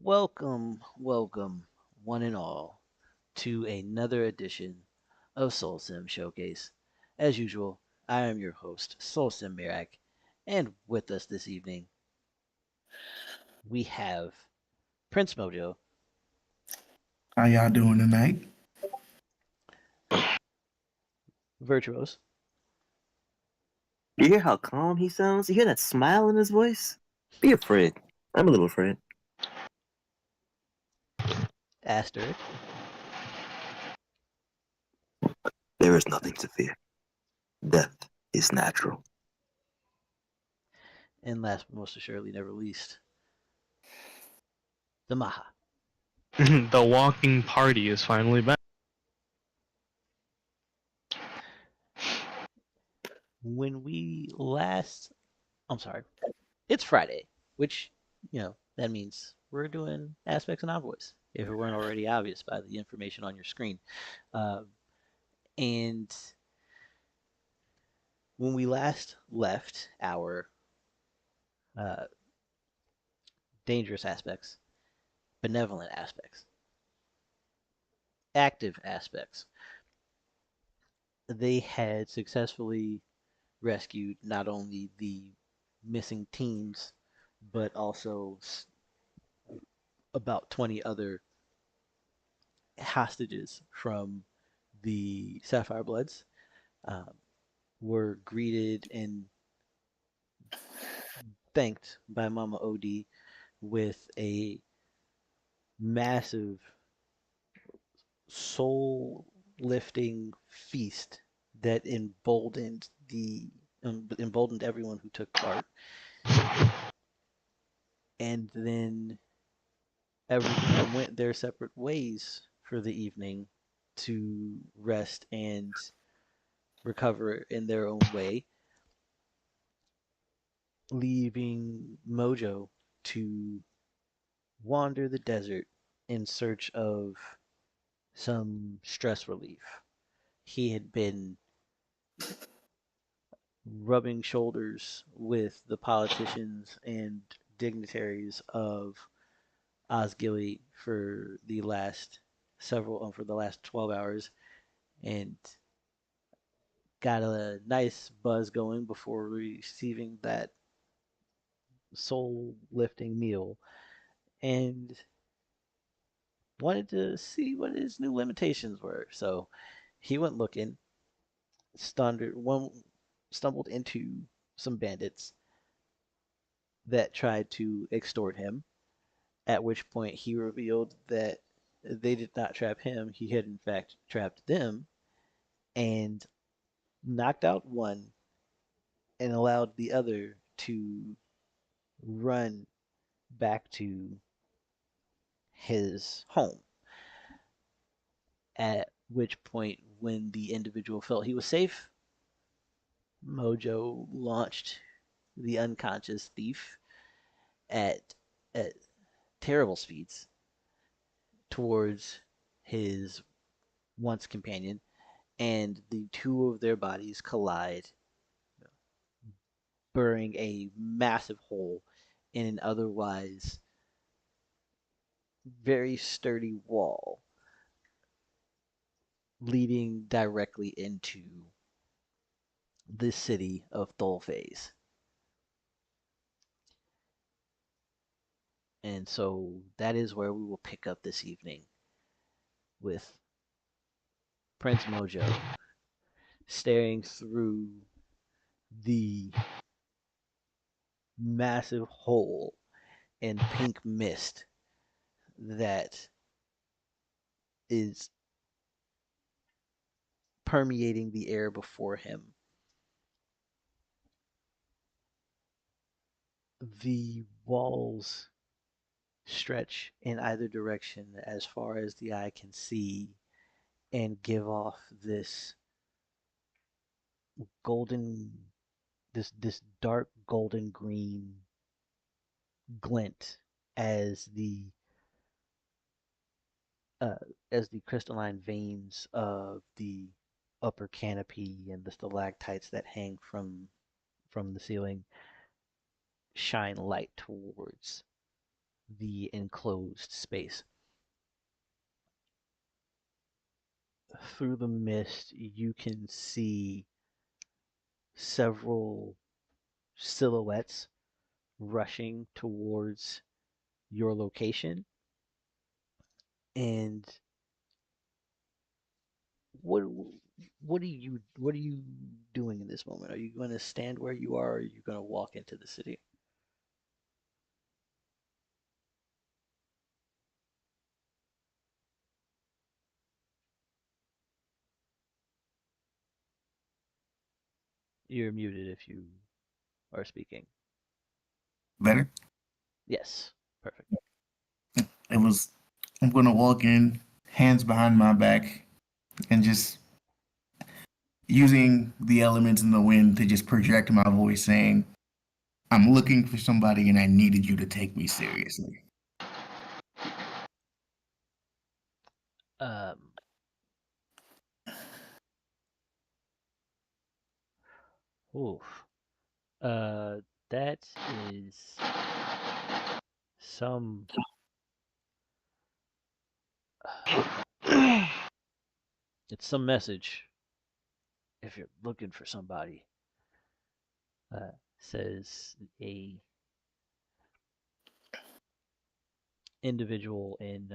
Welcome, one and all, to another edition of SoulSym Showcase. As usual, I am your host, SoulSym Mirak, and with us this evening, we have Prince Mojo, How y'all doing tonight? Virtuous, You hear how calm he sounds? You hear that smile in his voice? Be afraid. I'm a little afraid. Asterisk, There is nothing to fear. Death is natural. and last but most assuredly never least, the Maha. The walking party is finally back. When we last, I'm sorry, it's Friday, which, that means we're doing aspects and envoys, if it weren't already obvious by the information on your screen. Uh, and when we last left our uh, dangerous aspects, benevolent aspects, active aspects, they had successfully rescued not only the missing teens, but also about 20 other hostages from the Sapphire Bloods. Um, were greeted and thanked by Mama OD with a massive soul lifting feast that emboldened everyone who took part, and then everyone went their separate ways for the evening to rest and recover in their own way, leaving Mojo to wander the desert in search of some stress relief. He had been rubbing shoulders with the politicians and dignitaries of Osgiliath for the last 12 hours, and got a nice buzz going before receiving that soul lifting meal, and wanted to see what his new limitations were. So he went looking, stumbled into some bandits that tried to extort him, at which point he revealed that they did not trap him, he had in fact trapped them, and knocked out one and allowed the other to run back to his home. At which point, when the individual felt he was safe, Mojo launched the unconscious thief at, at terrible speeds towards his once companion, and the two of their bodies collide, burying a massive hole in an otherwise very sturdy wall, leading directly into the city of Tholfaze. And so that is where we will pick up this evening with Prince Mojo staring through the massive hole in pink mist that is permeating the air before him. The walls stretch in either direction as far as the eye can see and give off golden this dark golden green glint as the uh, as the crystalline veins of the upper canopy and the stalactites that hang from the ceiling shine light towards. the enclosed space. Through the mist, you can see several silhouettes rushing towards your location. And what what are you doing in this moment? Are you going to stand where you are, or are you going to walk into the city? You're muted if you are speaking. Better? Yes, perfect. It was, I'm going to walk in, hands behind my back, and just using the elements in the wind to just project my voice saying, I'm looking for somebody and I needed you to take me seriously. Um, oof. Uh, that is some. It's some message. If you're looking for somebody, says a individual in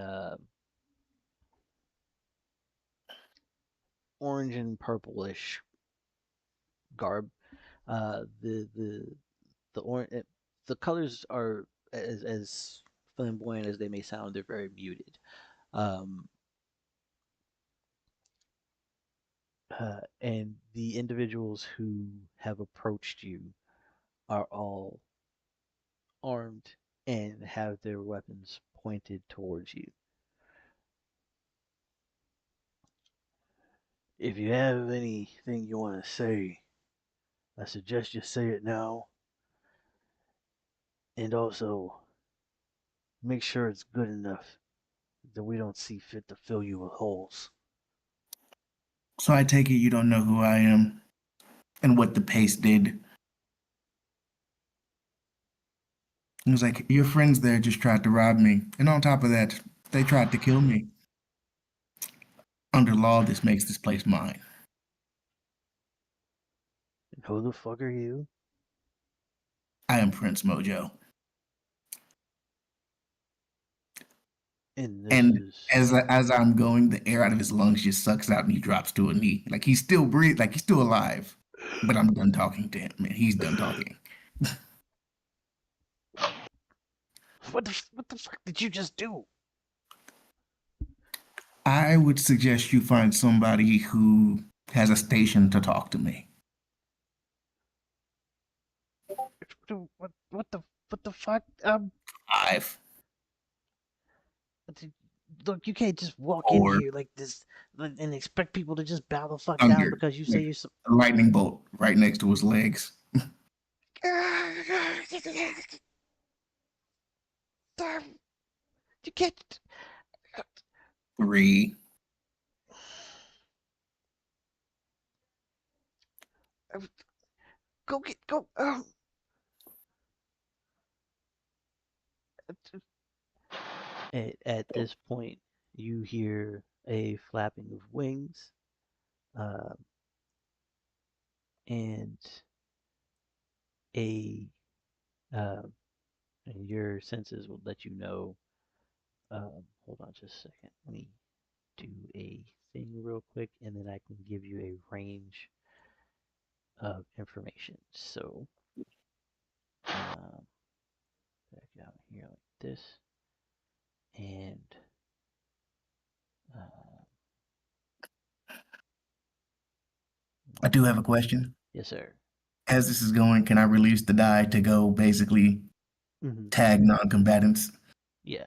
orange and purplish garb. The orange, the colors are as flamboyant as they may sound. They're very muted. Um, and the individuals who have approached you are all armed and have their weapons pointed towards you. If you have anything you want to say, I suggest you say it now. And also, make sure it's good enough that we don't see fit to fill you with holes. So I take it you don't know who I am and what the paste did. He was like, your friends there just tried to rob me. And on top of that, they tried to kill me. Under law, this makes this place mine. And who the fuck are you? I am Prince Mojo. And this And is. as I'm going, the air out of his lungs just sucks out and he drops to a knee. Like he's still like he's still alive. But I'm done talking to him, man. He's done talking. What the fuck did you just do? I would suggest you find somebody who has a station to talk to me. What the fuck? Five, Look, you can't just walk in four, here like this and expect people to just bow the fuck down thunder, because you say like you're some. a lightning bolt right next to his legs. You can't. Three. Go get go. At this point, you hear a flapping of wings, uh, and a and your senses will let you know. Hold on just a second. Let me do a thing real quick, and then I can give you a range of information. So, back out here like this, and uh, I do have a question. yes, sir. As this is going, can I release the die to go basically Mm-hmm. tag non-combatants? Yeah.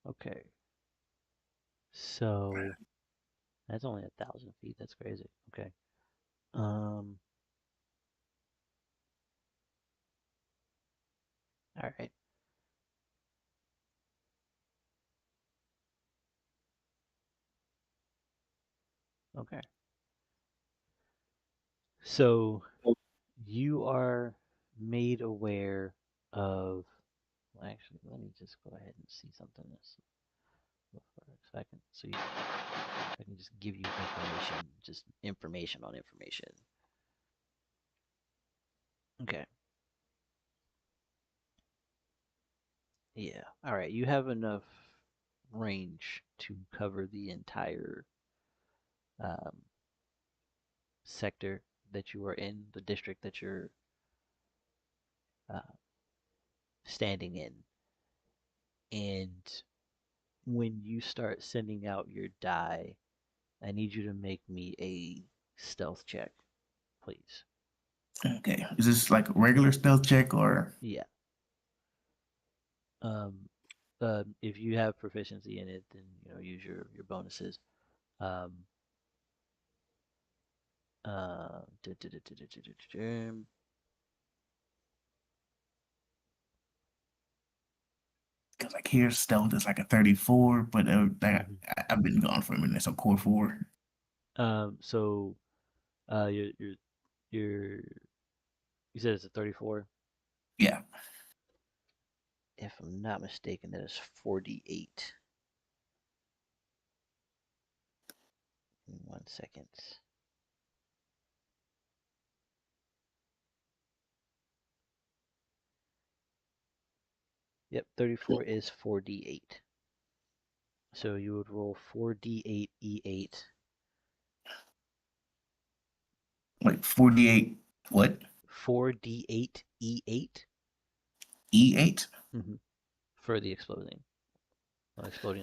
Okay. So that's only 1,000 feet. That's crazy. Okay. Um. All right. Okay. So you are made aware of Well, actually, let me just go ahead and see something else so I can just give you information, just information on information. Okay. Yeah. All right. You have enough range to cover the entire um, sector that you are in, the district that you're uh, standing in. And when you start sending out your die, I need you to make me a stealth check, please. Okay. Is this like a regular stealth check or? Yeah. Um, if you have proficiency in it, then use your bonuses. Um, uh, duh, duh, duh, duh, duh, duh, duh, duh, Because like here, stealth is like a 34, but mhm. I've been gone for a minute, so core 4. So, uh, your your your you said it's a 34. Yeah. If I'm not mistaken, that is 48. Give me 1 second. Yep, 34 is 4d8. So you would roll 4d8 e8. Like 48, what? 4d8 e8. E8? Mm-hmm. For the exploding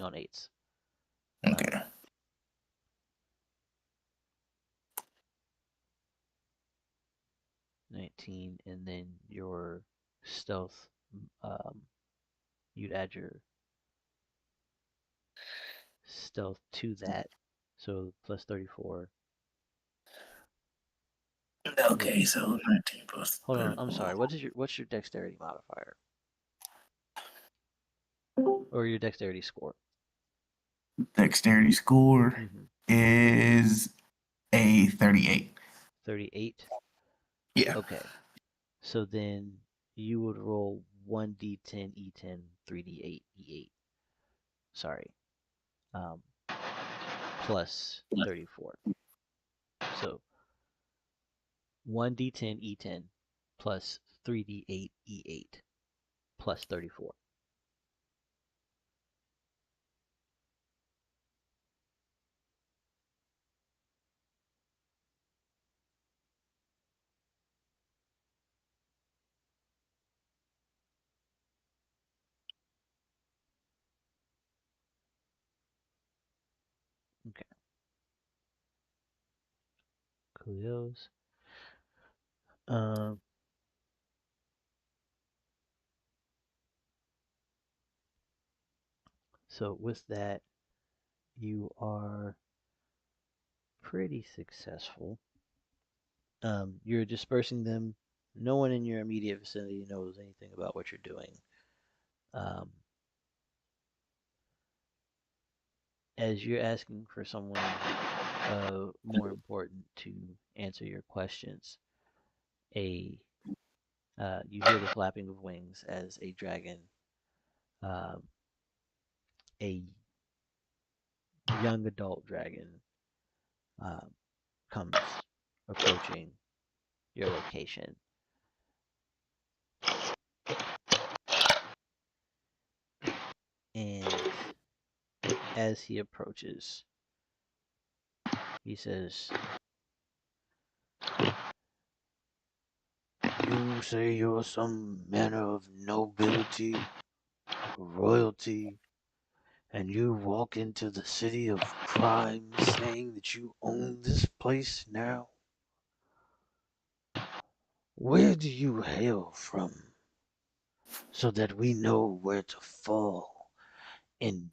on eights. Okay. 19, and then your stealth. Um, you'd add your stealth to that, so plus 34. Okay, so 19 plus Hold on, I'm 34. sorry. What's your dexterity modifier or your dexterity score? Dexterity score Mm-hmm. is a 38. 38. Yeah. Okay, so then you would roll 1d10 e10 3d8 e8. Sorry, um, plus 34. So 1d10 e10 plus 3d8 e8 plus 34. Okay, Coolios. Um, so with that, you are pretty successful. You're dispersing them. No one in your immediate vicinity knows anything about what you're doing. Um, as you're asking for someone more important to answer your questions, a you hear the flapping of wings as a dragon, um, a young adult dragon, um, comes approaching your location. And as he approaches, he says, "You say you're some manner of nobility, royalty, and you walk into the city of crime saying that you own this place now? Where do you hail from so that we know where to fall in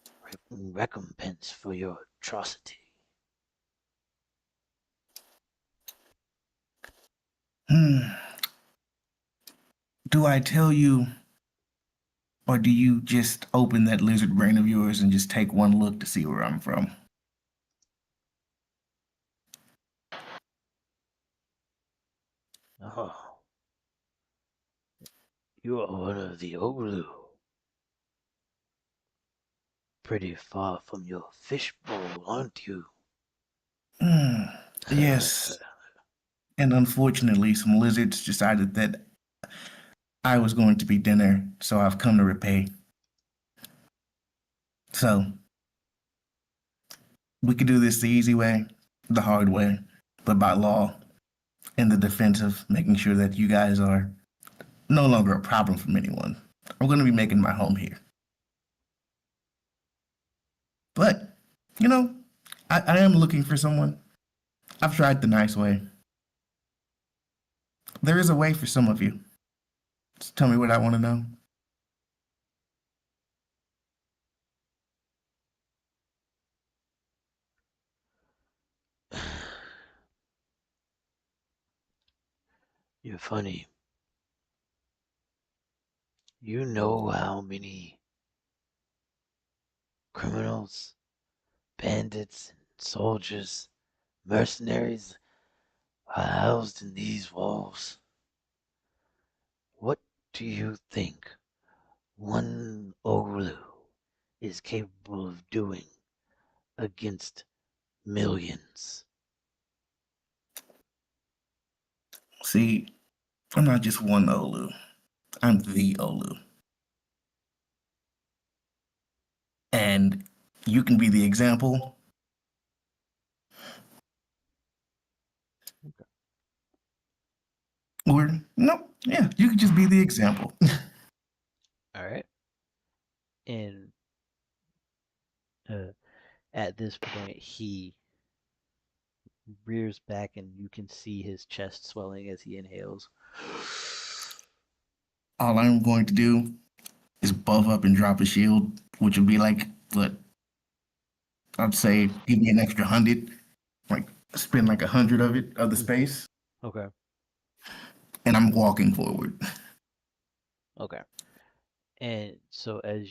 recompense for your atrocity?" Hmm. Do I tell you, or do you just open that lizard brain of yours and just take one look to see where I'm from? "Oh, you are one of the Olu. pretty far from your fishbowl, aren't you? Mm, yes. And unfortunately, some lizards decided that I was going to be dinner, so I've come to repay. So, we could do this the easy way, the hard way, but by law, in the defense of making sure that you guys are no longer a problem from anyone. I'm going to be making my home here. But, you know, I am looking for someone. I've tried the nice way. There is a way for some of you. Just tell me what I want to know. You're funny. You know how many criminals, bandits, soldiers, mercenaries are housed in these walls. What do you think one Olu is capable of doing against millions? See, I'm not just one Olu. I'm the Olu. And you can be the example. Or, no, yeah, you could just be the example. All right. And uh, at this point, he rears back, and you can see his chest swelling as he inhales. All I'm going to do is buff up and drop a shield, which would be like, what, I'd say give me an extra 100, like spend like 100 of it, of the space, Okay. and I'm walking forward. Okay. And so as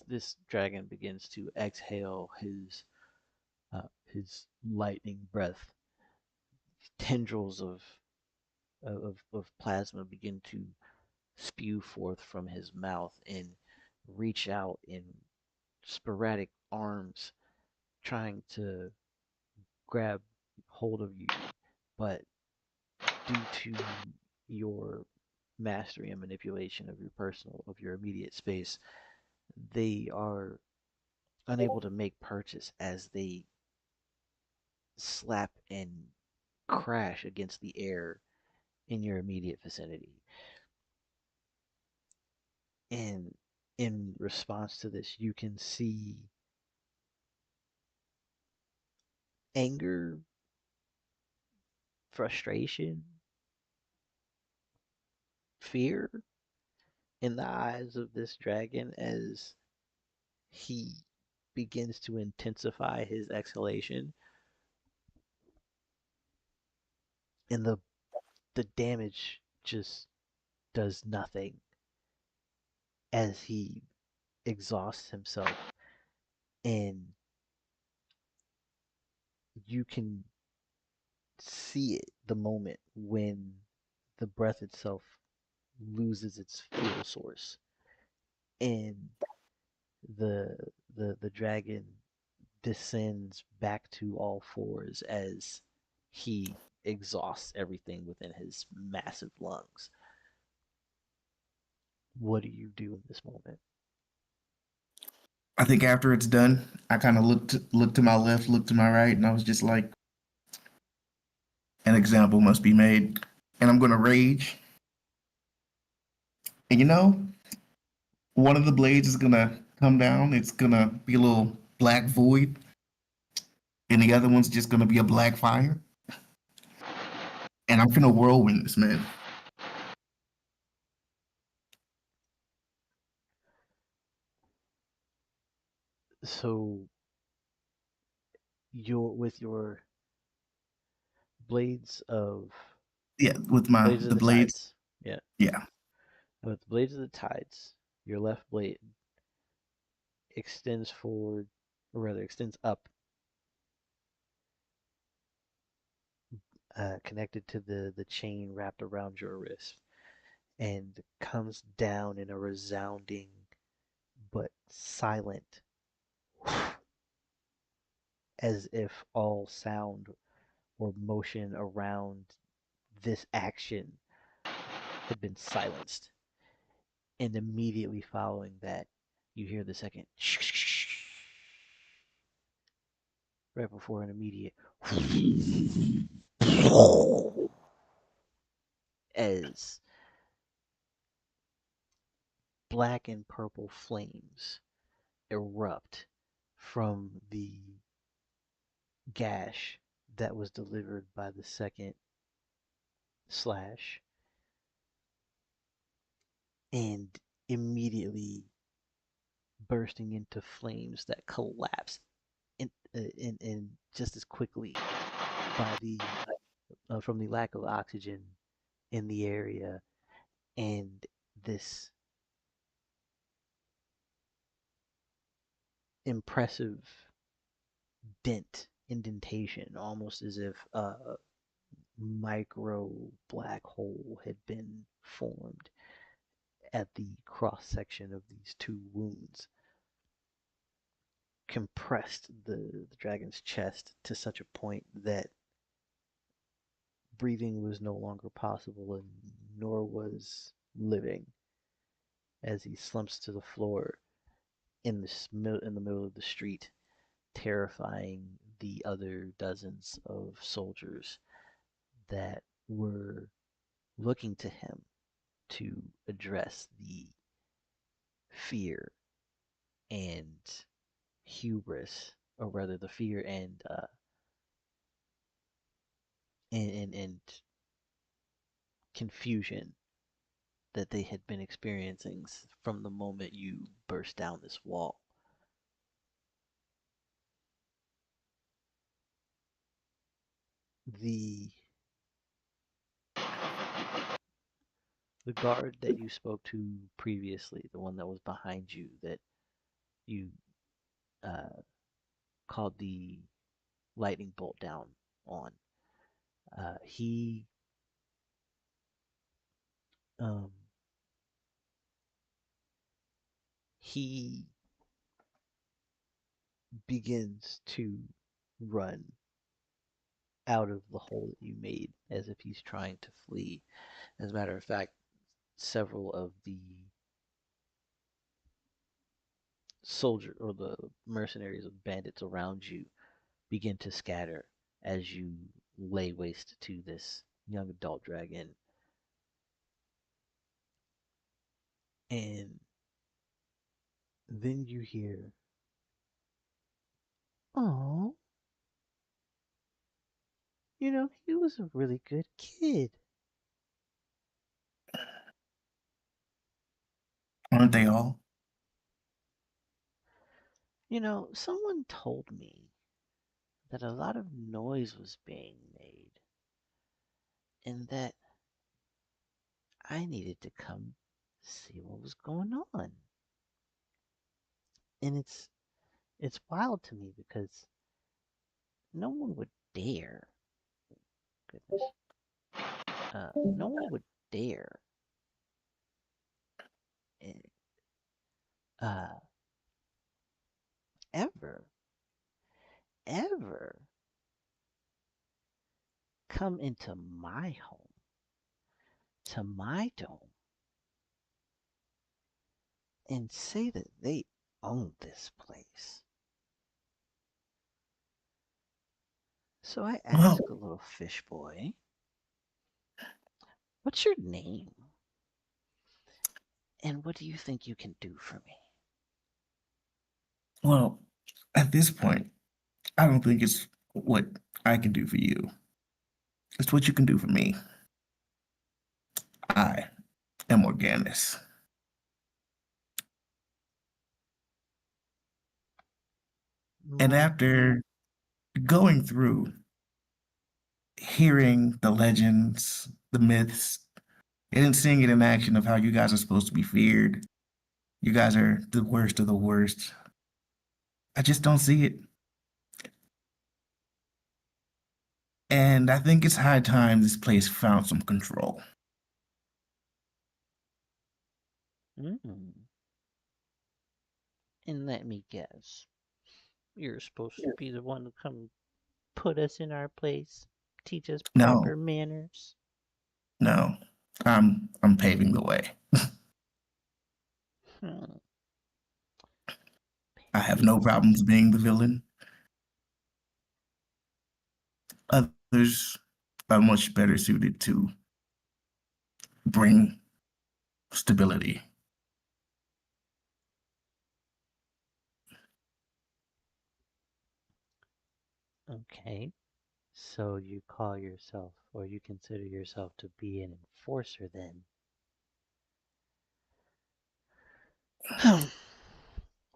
this dragon begins to exhale his lightning breath, tendrils of plasma begin to spew forth from his mouth and reach out in sporadic arms, trying to grab hold of you, but due to your mastery and manipulation of your immediate space, they are unable to make purchase as they slap and crash against the air in your immediate vicinity. And in response to this, you can see anger, frustration, fear in the eyes of this dragon as he begins to intensify his exhalation, and the damage just does nothing as he exhausts himself, and you can see it the moment when the breath itself loses its fuel source, and the the dragon descends back to all fours as he exhausts everything within his massive lungs. What do you do in this moment? I think after it's done, I kind of looked to my left, looked to my right, and I was just like, an example must be made, and I'm gonna rage. And you know, one of the blades is gonna come down. It's gonna be a little black void, and the other one's just gonna be a black fire. And I'm gonna whirlwind this man. So your blades of Yeah, with my blades of the the blades. tides. Yeah. Yeah, With the blades of the tides, your left blade extends forward, or rather extends up, connected to the chain wrapped around your wrist, and comes down in a resounding but silent, as if all sound or motion around this action had been silenced. And immediately following that, you hear the second right before an immediate as black and purple flames erupt from the gash that was delivered by the second slash, and immediately bursting into flames that collapse in just as quickly by the from the lack of oxygen in the area, and this impressive indentation, almost as if a micro black hole had been formed at the cross section of these two wounds, compressed the dragon's chest to such a point that breathing was no longer possible, and nor was living, as he slumps to the floor in the middle of the street, terrifying the other dozens of soldiers that were looking to him to address the fear and hubris, or rather the fear and confusion that they had been experiencing from the moment you burst down this wall. The the guard that you spoke to previously, the one that was behind you, that you uh, called the lightning bolt down on, he um, he begins to run out of the hole that you made as if he's trying to flee. As a matter of fact, several of the soldier or the mercenaries of bandits around you begin to scatter as you lay waste to this young adult dragon. And then you hear, "Oh, he was a really good kid." Aren't they all? Someone told me that a lot of noise was being made, and that I needed to come see what was going on. And it's wild to me because no one would dare, goodness, no one would dare eh, uh, ever, ever come into my home, to my dome, and say that they own this place. So I Well, ask a little fish boy, what's your name? And what do you think you can do for me? well, at this point, I don't think it's what I can do for you. It's what you can do for me. I am Organis. And My, after going through, hearing the legends, the myths, and seeing it in action of how you guys are supposed to be feared, you guys are the worst of the worst. I just don't see it. And I think it's high time this place found some control. mm, And let me guess, you're supposed to be the one to come put us in our place, teach us No, proper manners. no. I'm paving the way. Hmm. I have no problems being the villain. Others are much better suited to bring stability. Okay. So you call yourself, or you consider yourself to be an enforcer then?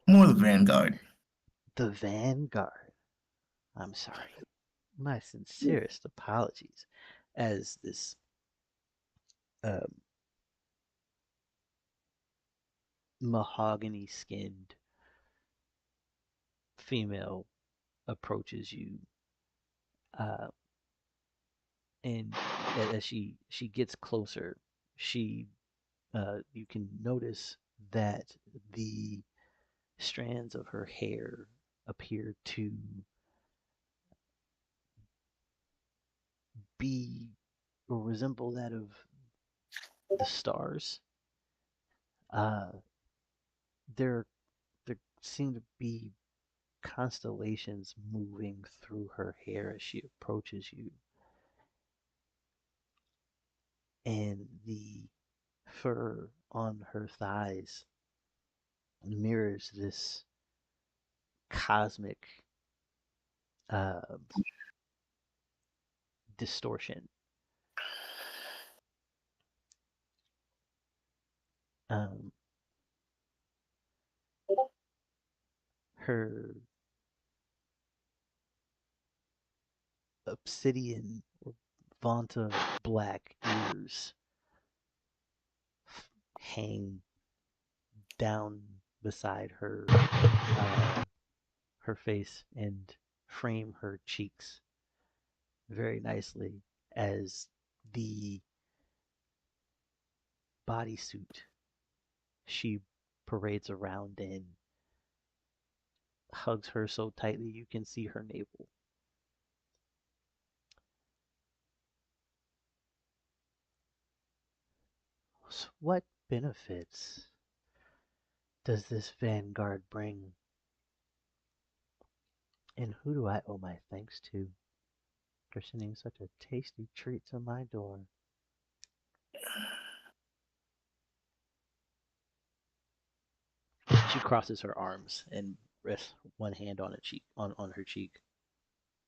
More the vanguard. The Vanguard. I'm sorry. My sincerest apologies. As this um, mahogany skinned female approaches you, uh, and as she gets closer, she you can notice that the strands of her hair appear to be or resemble that of the stars. Uh, there there seem to be constellations moving through her hair as she approaches you, and the fur on her thighs mirrors this cosmic uh, distortion. Um, her obsidian or Vanta black ears hang down beside her face and frame her cheeks very nicely as the bodysuit she parades around in hugs her so tightly you can see her navel. So what benefits does this vanguard bring, and who do I owe my thanks to for sending such a tasty treat to my door? She crosses her arms and rests one hand on a cheek on her cheek.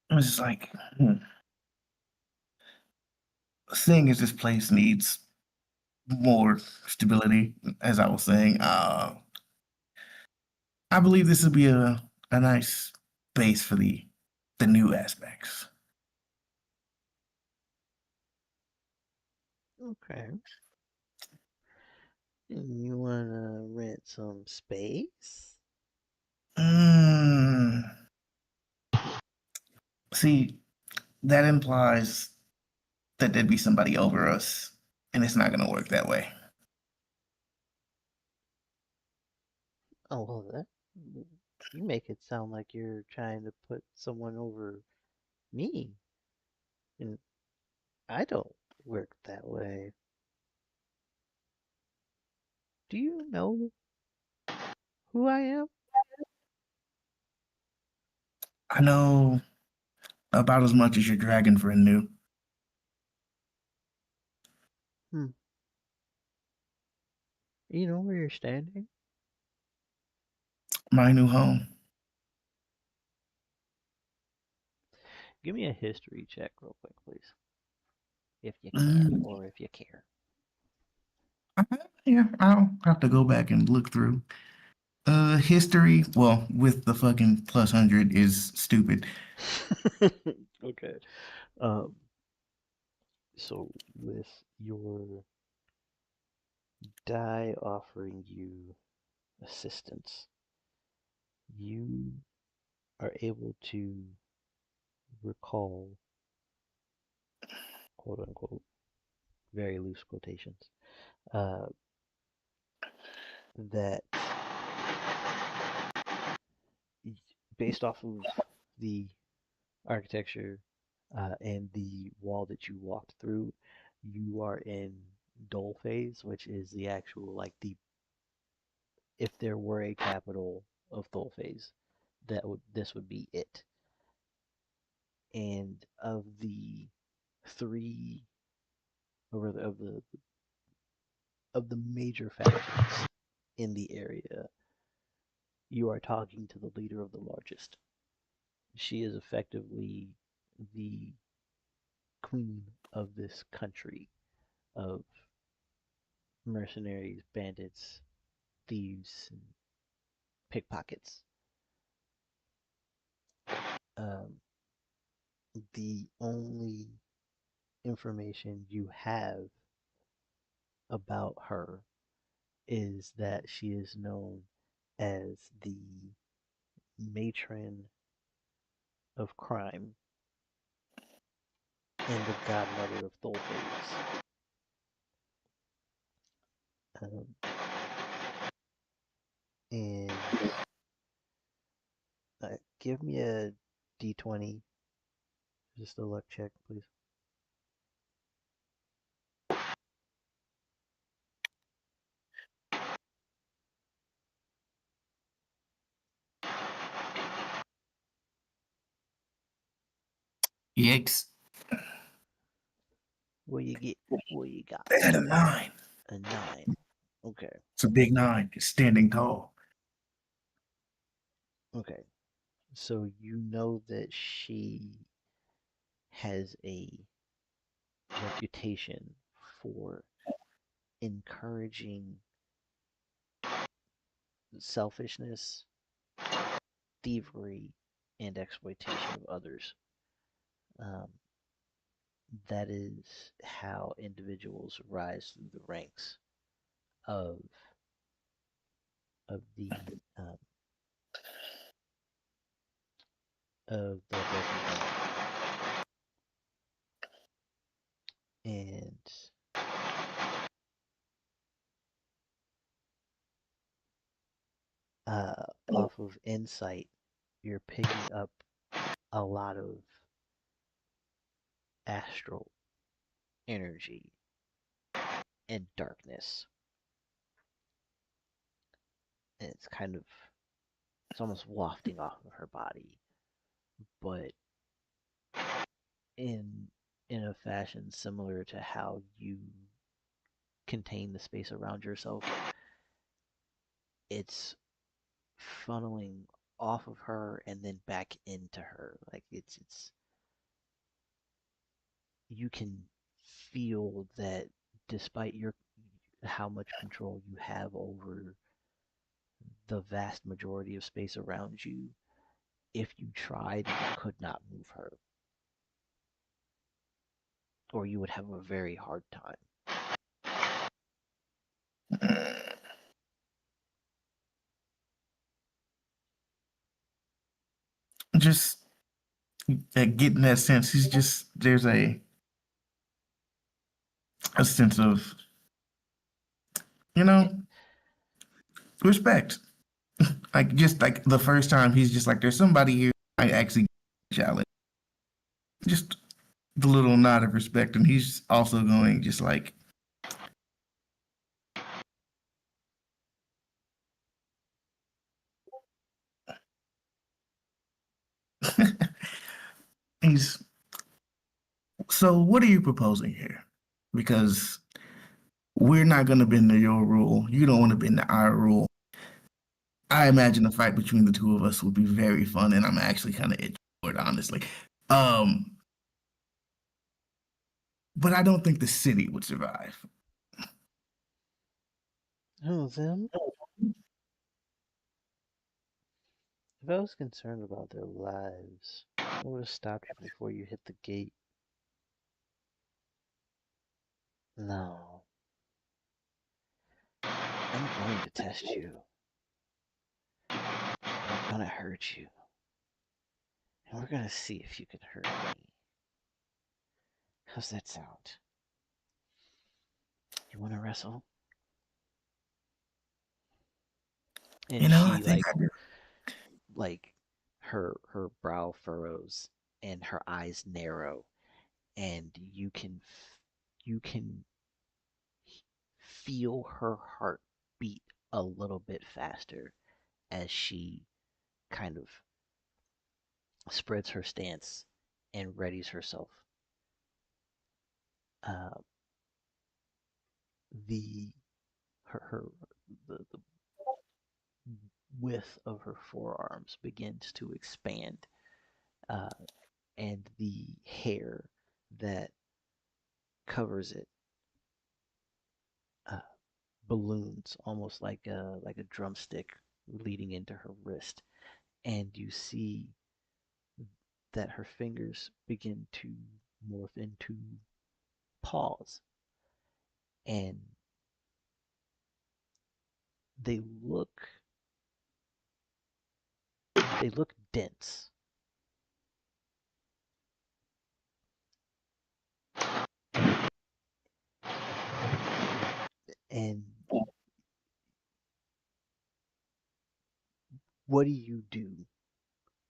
I was just like, seeing as this place needs more stability, as I was saying, I believe this would be a nice base for the new aspects. Okay. And you wanna rent some space? Mm, see, that implies that there'd be somebody over us, and it's not going to work that way. Oh well, that you make it sound like you're trying to put someone over me, and I don't work that way. Do you know who I am? I know about as much as your dragon friend knew. Hmm. You know where you're standing? My new home. Give me a history check real quick, please, if you can, Mm, or if you care. yeah, I'll have to go back and look through. History, well, with the fucking plus 100 is stupid. Okay. Um. So with your die offering you assistance, you are able to recall, quote unquote, very loose quotations, uh, that based off of the architecture and the wall that you walked through, you are in Tholfaze, which is the actual like the if there were a capital of Tholfaze, this would be it. And of the three or of the major factions in the area, you are talking to the leader of the largest. She is effectively the queen of this country of mercenaries, bandits, thieves, and pickpockets. Um, the only information you have about her is that she is known as the matron of crime and the godmother of Tholfaze. Um, and give me a d20, just a luck check, please. Yikes. What you get? What you got? They had a 9. A 9. Okay. It's a big 9. It's standing tall. Okay. So you know that she has a reputation for encouraging selfishness, thievery, and exploitation of others. Um, that is how individuals rise through the ranks of of the um, of the Broken Dawn. And off of insight, you're picking up a lot of astral energy and darkness. And it's almost wafting off of her body, but in in a fashion similar to how you contain the space around yourself. It's funneling off of her and then back into her. Like it's you can feel that despite your how much control you have over the vast majority of space around you, if you tried, you could not move her, or you would have a very hard time. Just getting that sense. He's just there's a sense of Yeah. respect. Like just like the first time, he's just like, there's somebody here I actually challenge. Just the little nod of respect, and he's also going just like he's. So, what are you proposing here? Because we're not going to bend to your rule. You don't want to bend to our rule. I imagine a fight between the two of us would be very fun, and I'm actually kind of itching for it, honestly. Um, but I don't think the city would survive. Oh, them? If I was concerned about their lives, I would have stopped you before you hit the gate. No. I'm going to test you. I'm gonna hurt you. And we're gonna see if you can hurt me. How's that sound? You wanna wrestle? And I she think I do. like her brow furrows and her eyes narrow, and you can feel her heart beat a little bit faster as she kind of spreads her stance and readies herself. Uh, the her the width of her forearms begins to expand, uh, and the hair that covers it uh, balloons almost like a drumstick leading into her wrist, and you see that her fingers begin to morph into paws, and they look they look dense, and what do you do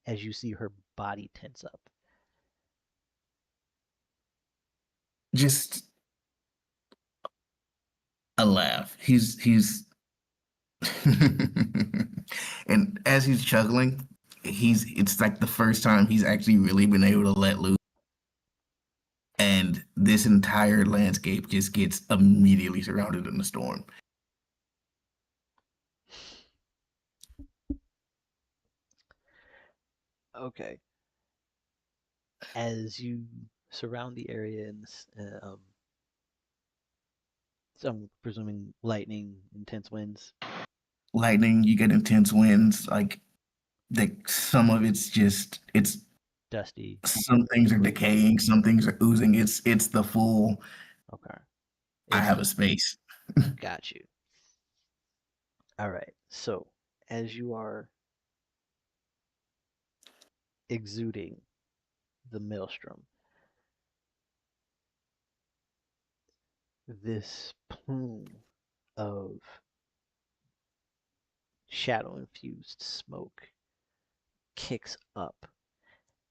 as you see her body tense up? Just a laugh. He's and as he's chuckling, it's like the first time he's actually really been able to let loose. And this entire landscape just gets immediately surrounded in a storm. Okay. As you surround the area in this, so I'm presuming lightning, intense winds, Lightning, you get intense winds, like some of it's dusty, some things are wind. decaying, some things are oozing. It's the full Okay. I It's have a space. got you. All right. So, as you are exuding the maelstrom, this plume of shadow infused smoke kicks up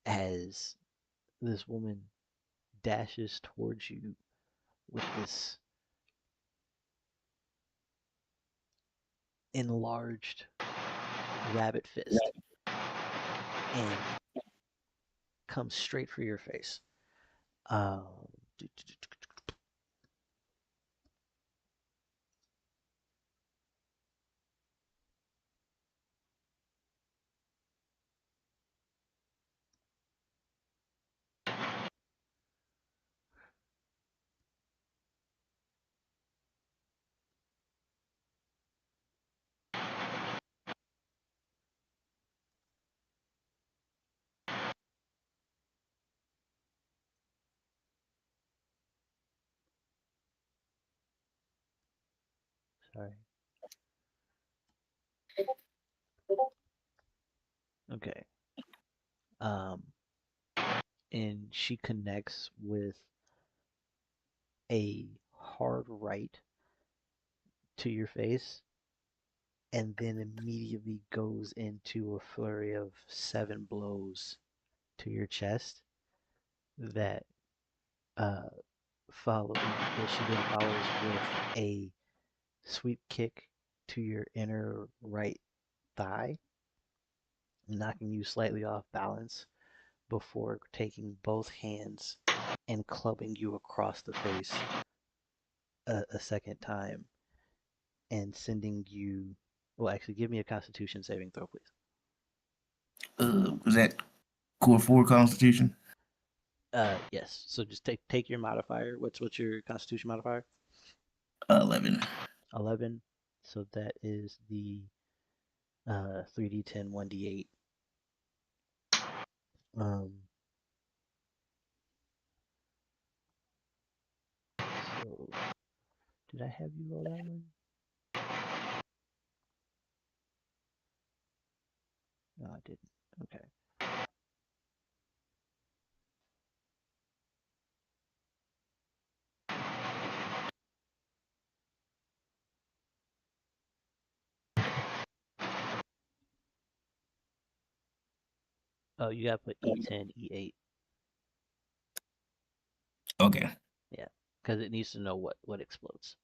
as this woman dashes towards you with this enlarged rabbit fist and comes straight for your face. Um, sorry. Okay. Um, and she connects with a hard right to your face and then immediately goes into a flurry of 7 blows to your chest that uh that she then follows with a sweep kick to your inner right thigh, knocking you slightly off balance before taking both hands and clubbing you across the face a second time and sending you. Well, actually, give me a Constitution saving throw, please. Was that core four constitution? Yes. So just take your modifier. What's your Constitution modifier? 11. 11. So that is the 3d10 1d8. Um. So did I have you roll that one? No, I didn't. Okay. Oh, you gotta put E10, E8. Okay. Yeah, because it needs to know what explodes.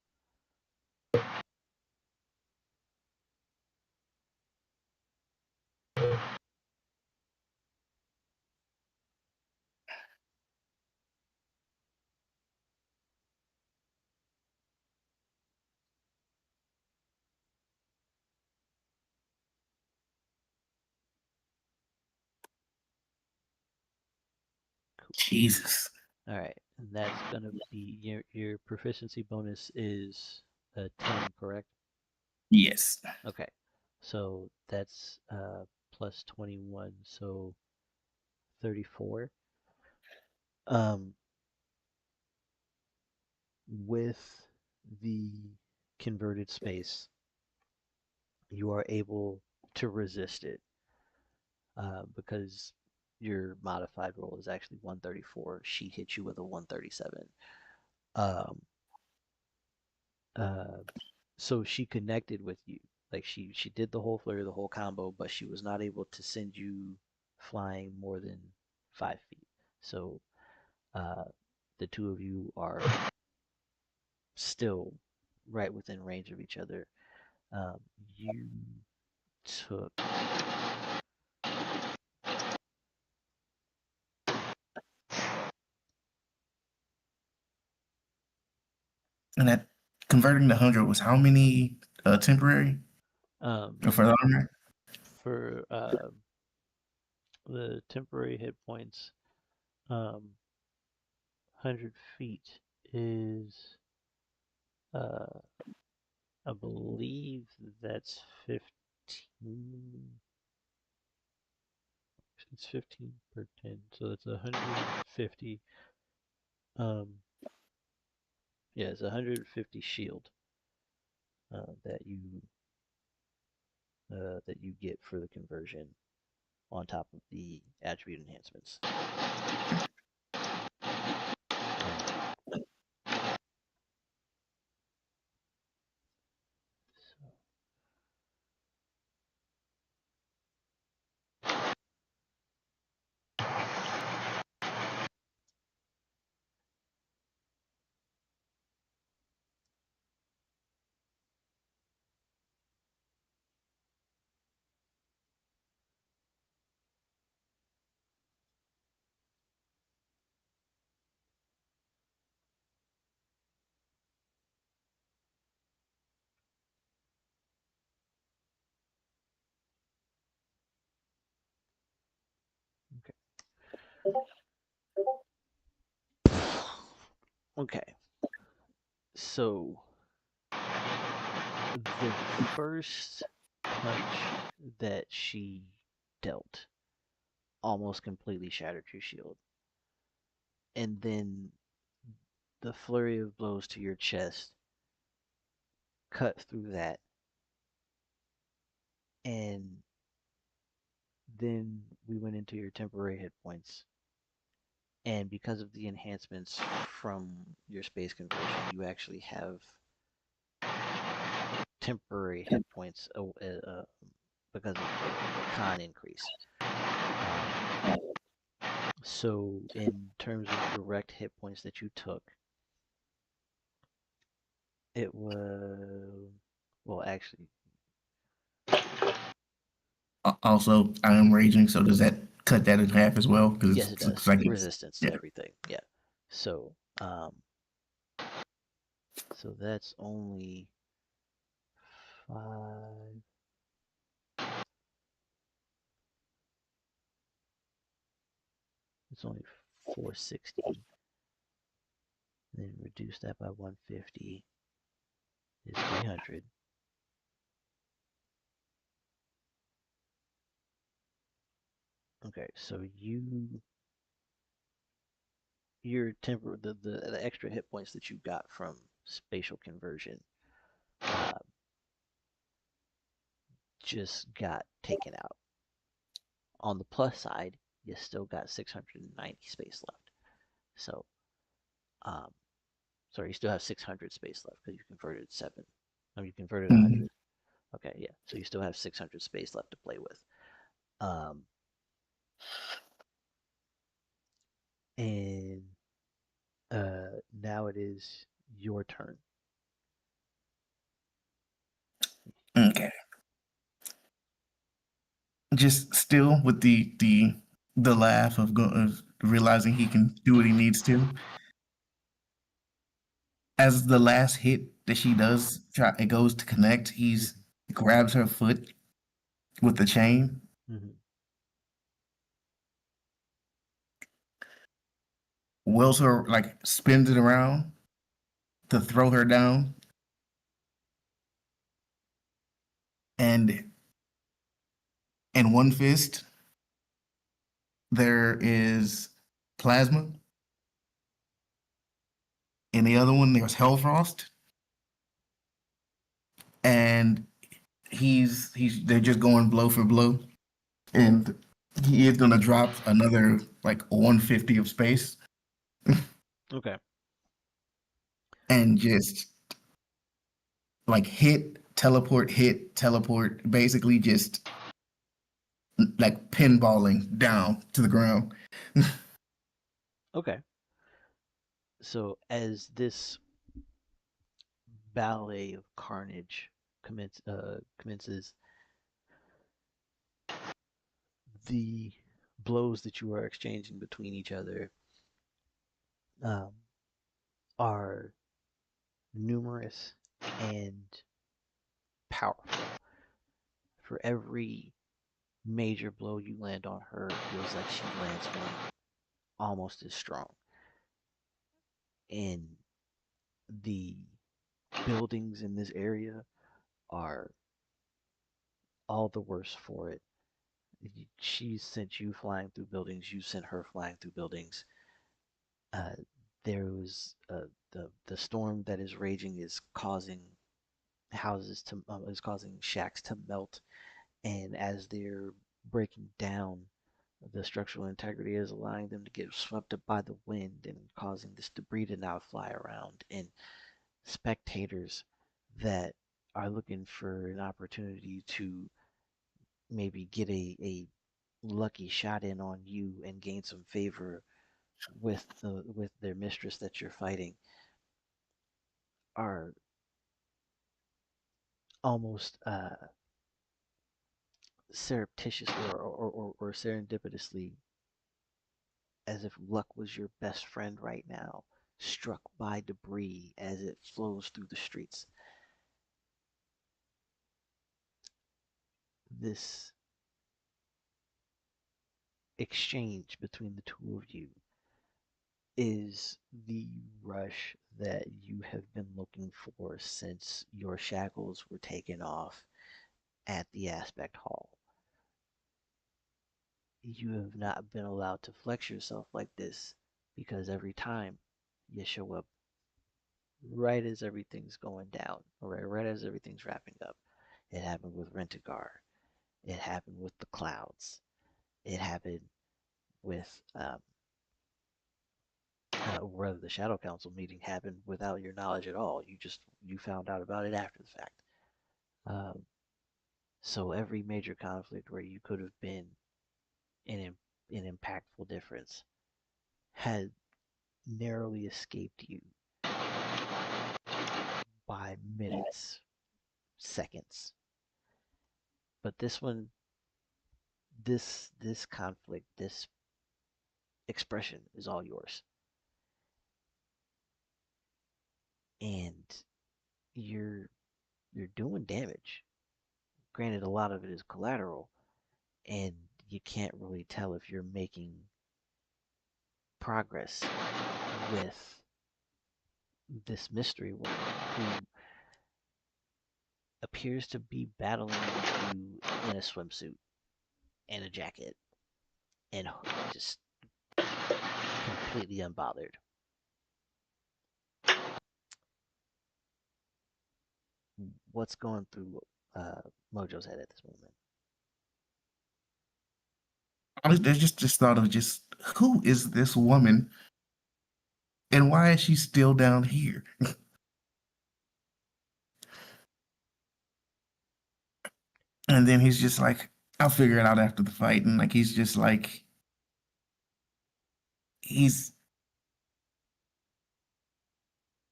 Cool. Jesus. All right, and that's gonna be your proficiency bonus is 10, correct? Yes. Okay, so that's plus 21, so 34. Um, with the converted space, you are able to resist it because your modified roll is actually 134. She hit you with a 137. Um, uh, so she connected with you. Like she did the whole flurry, the whole combo, but she was not able to send you flying more than 5 feet. So uh, the two of you are still right within range of each other. Um, you took And that converting the 100 was how many temporary um, for the armor? for the temporary hit points. 100 feet is uh, I believe that's 15. It's 15 per 10, so it's 150. Um, yeah, it's 150 shield uh, that you that you get for the conversion on top of the attribute enhancements. So, okay. Okay. So the first punch that she dealt almost completely shattered your shield. And then the flurry of blows to your chest cut through that. And then we went into your temporary hit points. And because of the enhancements from your space conversion, you actually have temporary hit points because of the con increase. So, in terms of direct hit points that you took, it was, well, actually, Also, I am raging, so does that cut that in half as well? Because yes, it it looks does. like it's Resistance to yeah. everything. Yeah. So, so that's only 5. It's only 460. Then reduce that by 150 is 300. Okay, so your the extra hit points that you got from spatial conversion uh, just got taken out. On the plus side, you still got 690 space left. So, um, sorry, you still have 600 space left because you converted 7. You converted Mhm. 100. Okay, yeah. So you still have 600 space left to play with. Um, And now it is your turn. Okay. Just still with the laugh of realizing he can do what he needs to. As the last hit that she does, it goes to connect. He's Mhm. grabs her foot with the chain, Mhm. wills her, like spins it around to throw her down, and in one fist there is plasma. In the other one there's Hellfrost, and he's they're just going blow for blow, and he is gonna drop another like 150 of space Okay. and just like hit, teleport, basically just like pinballing down to the ground. Okay. So as this ballet of carnage commences, the blows that you are exchanging between each other um, are numerous and powerful. For every major blow you land on her, it feels like she lands one almost as strong. And the buildings in this area are all the worse for it. She sent you flying through buildings. You sent her flying through buildings. Uh, there was the storm that is raging is causing houses to is causing shacks to melt, and as they're breaking down, the structural integrity is allowing them to get swept up by the wind and causing this debris to now fly around. And spectators that are looking for an opportunity to maybe get a lucky shot in on you and gain some favor with their mistress that you're fighting are almost surreptitiously or serendipitously, as if luck was your best friend right now, struck by debris as it flows through the streets. This exchange between the two of you is the rush that you have been looking for since your shackles were taken off at the Aspect Hall. You have not been allowed to flex yourself like this because every time you show up right as everything's going down, or right as everything's wrapping up. It happened with Rentagar. It happened with the Clouds. It happened with whether the Shadow Council meeting happened without your knowledge at all. You found out about it after the fact. Um, so every major conflict where you could have been an an impactful difference had narrowly escaped you by minutes, seconds. But this one, this conflict, this expression is all yours, and you're you're doing damage. Granted, a lot of it is collateral, and you can't really tell if you're making progress with this mystery woman who appears to be battling with you in a swimsuit and a jacket and just completely unbothered. What's going through Mojo's head at this moment? I just thought of just who is this woman and why is she still down here? And then he's just like, I'll figure it out after the fight. And like he's just like he's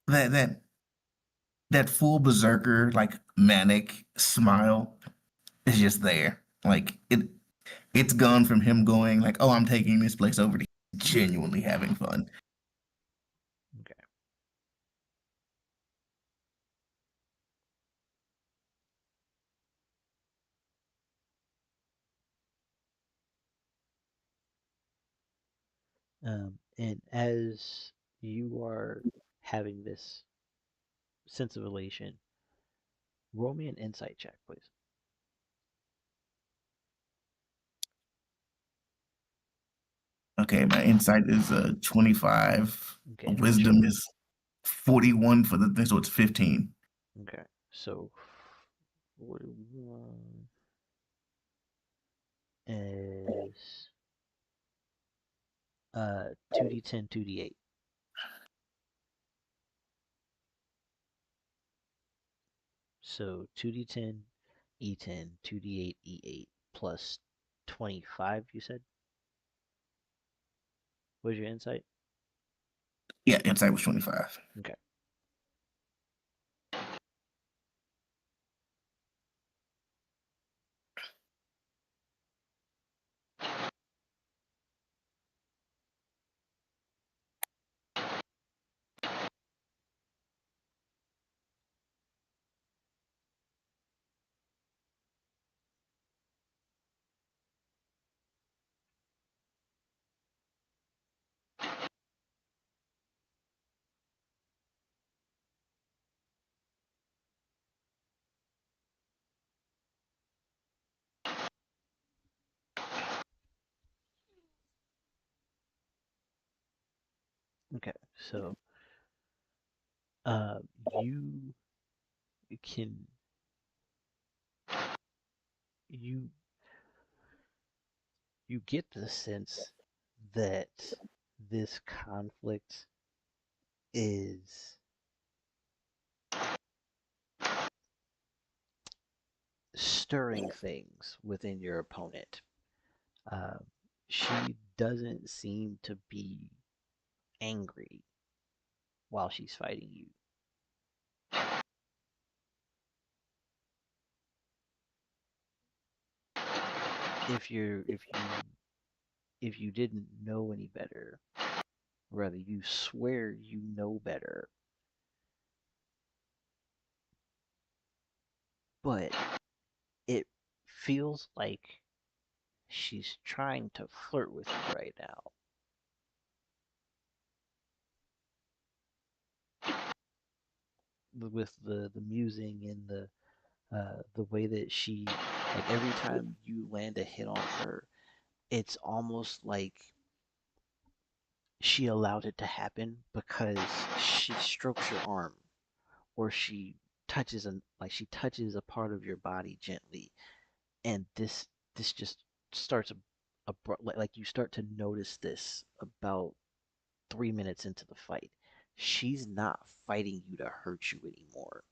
that that full berserker like manic smile is just there. Like it's gone from him going like, "Oh, I'm taking this place over," to genuinely having fun. Okay. And as you are having this sense of elation, roll me an insight check, please. Okay, my insight is 25. Okay, which Wisdom is 41 for the thing, so it's 15. okay, so 41 is 2d10, 2d8. So 2d10, E10, 2d8, E8 plus 25, you said? What was your insight? Yeah, insight was 25. Okay. Okay. So uh, you can you you get the sense that this conflict is stirring things within your opponent. Um, she doesn't seem to be angry while she's fighting you. If you didn't know any better, rather you swear you know better, but it feels like she's trying to flirt with you right now. With the musing and the way that she, like, every time you land a hit on her, it's almost like she allowed it to happen because she strokes your arm, or she touches a part of your body gently, and this just starts like you start to notice this about 3 minutes into the fight. She's not fighting you to hurt you anymore.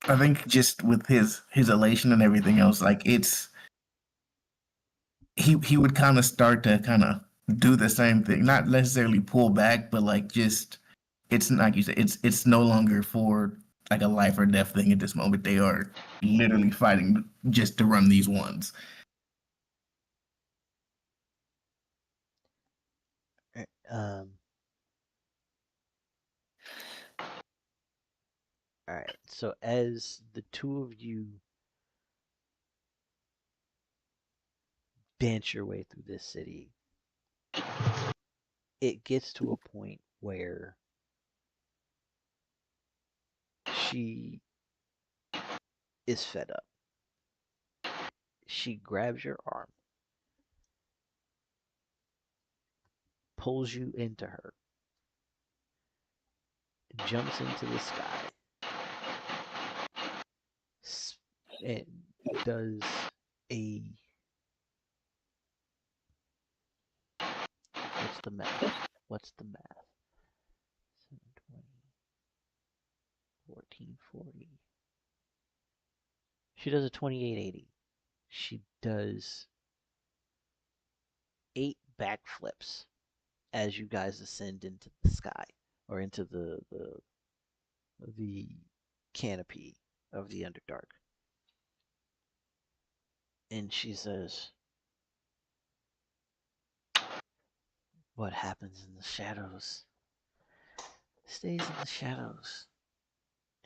I think just with his elation and everything else, like it's he would kind of start to kind of do the same thing, not necessarily pull back, but like just it's not like you said, it's no longer for like a life or death thing at this moment. They are literally fighting just to run these ones. Um, all right. So as the two of you dance your way through this city, it gets to a point where she is fed up. She grabs your arm, pulls you into her, jumps into the sky, and does a what's the math? What's the math? 720, 1440. She does a 2880. She does 8 backflips as you guys ascend into the sky or into the canopy of the Underdark. And she says, "What happens in the shadows stays in the shadows,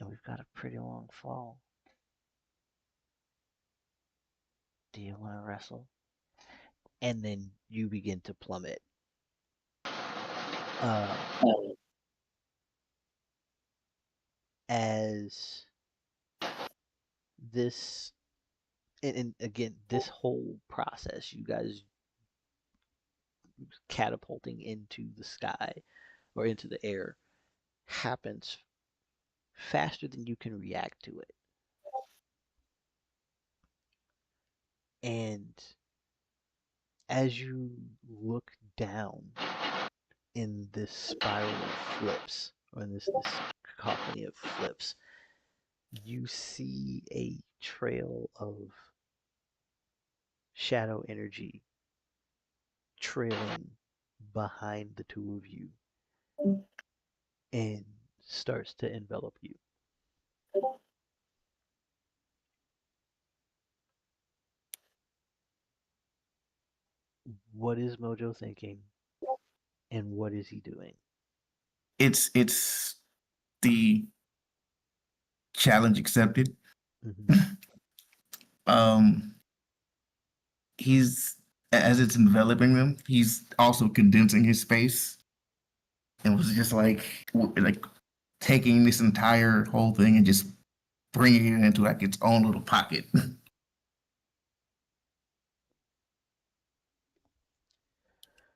and we've got a pretty long fall. Do you want to wrestle?" And then you begin to plummet. Um, as this, and again, this whole process, you guys catapulting into the sky or into the air, happens faster than you can react to it. And as you look down in this spiral of flips, or in this cacophony of flips, you see a trail of shadow energy trailing behind the two of you and starts to envelop you. What is Mojo thinking, and what is he doing? It's the challenge accepted. Mm-hmm. Um, he's as it's enveloping them, he's also condensing his space, and was just like taking this entire whole thing and just bringing it into like its own little pocket.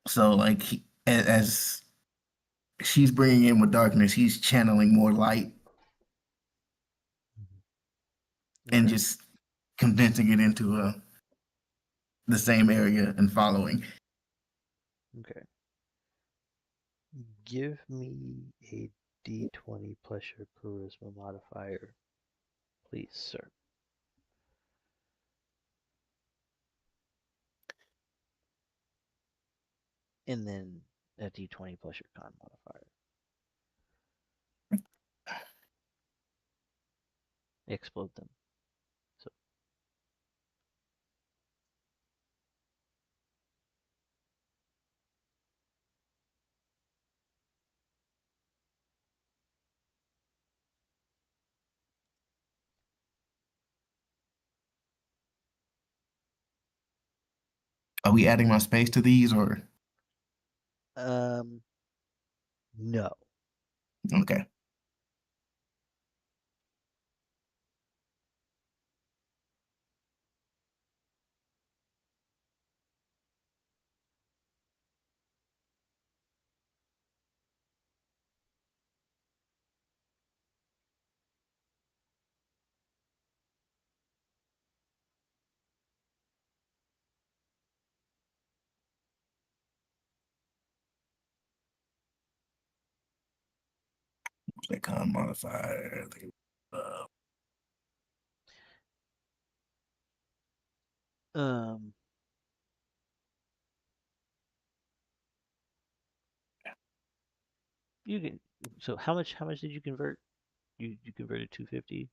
So like as she's bringing in with darkness, he's channeling more light and Okay. just condensing it into the same area and following. Okay. Give me a d20 plus your charisma modifier, please, sir. And then a d20 plus your con modifier. Explode them. So Are we adding my space to these or no. okay? The con modifier. Uh, Um you can so how much did you convert? You converted 250?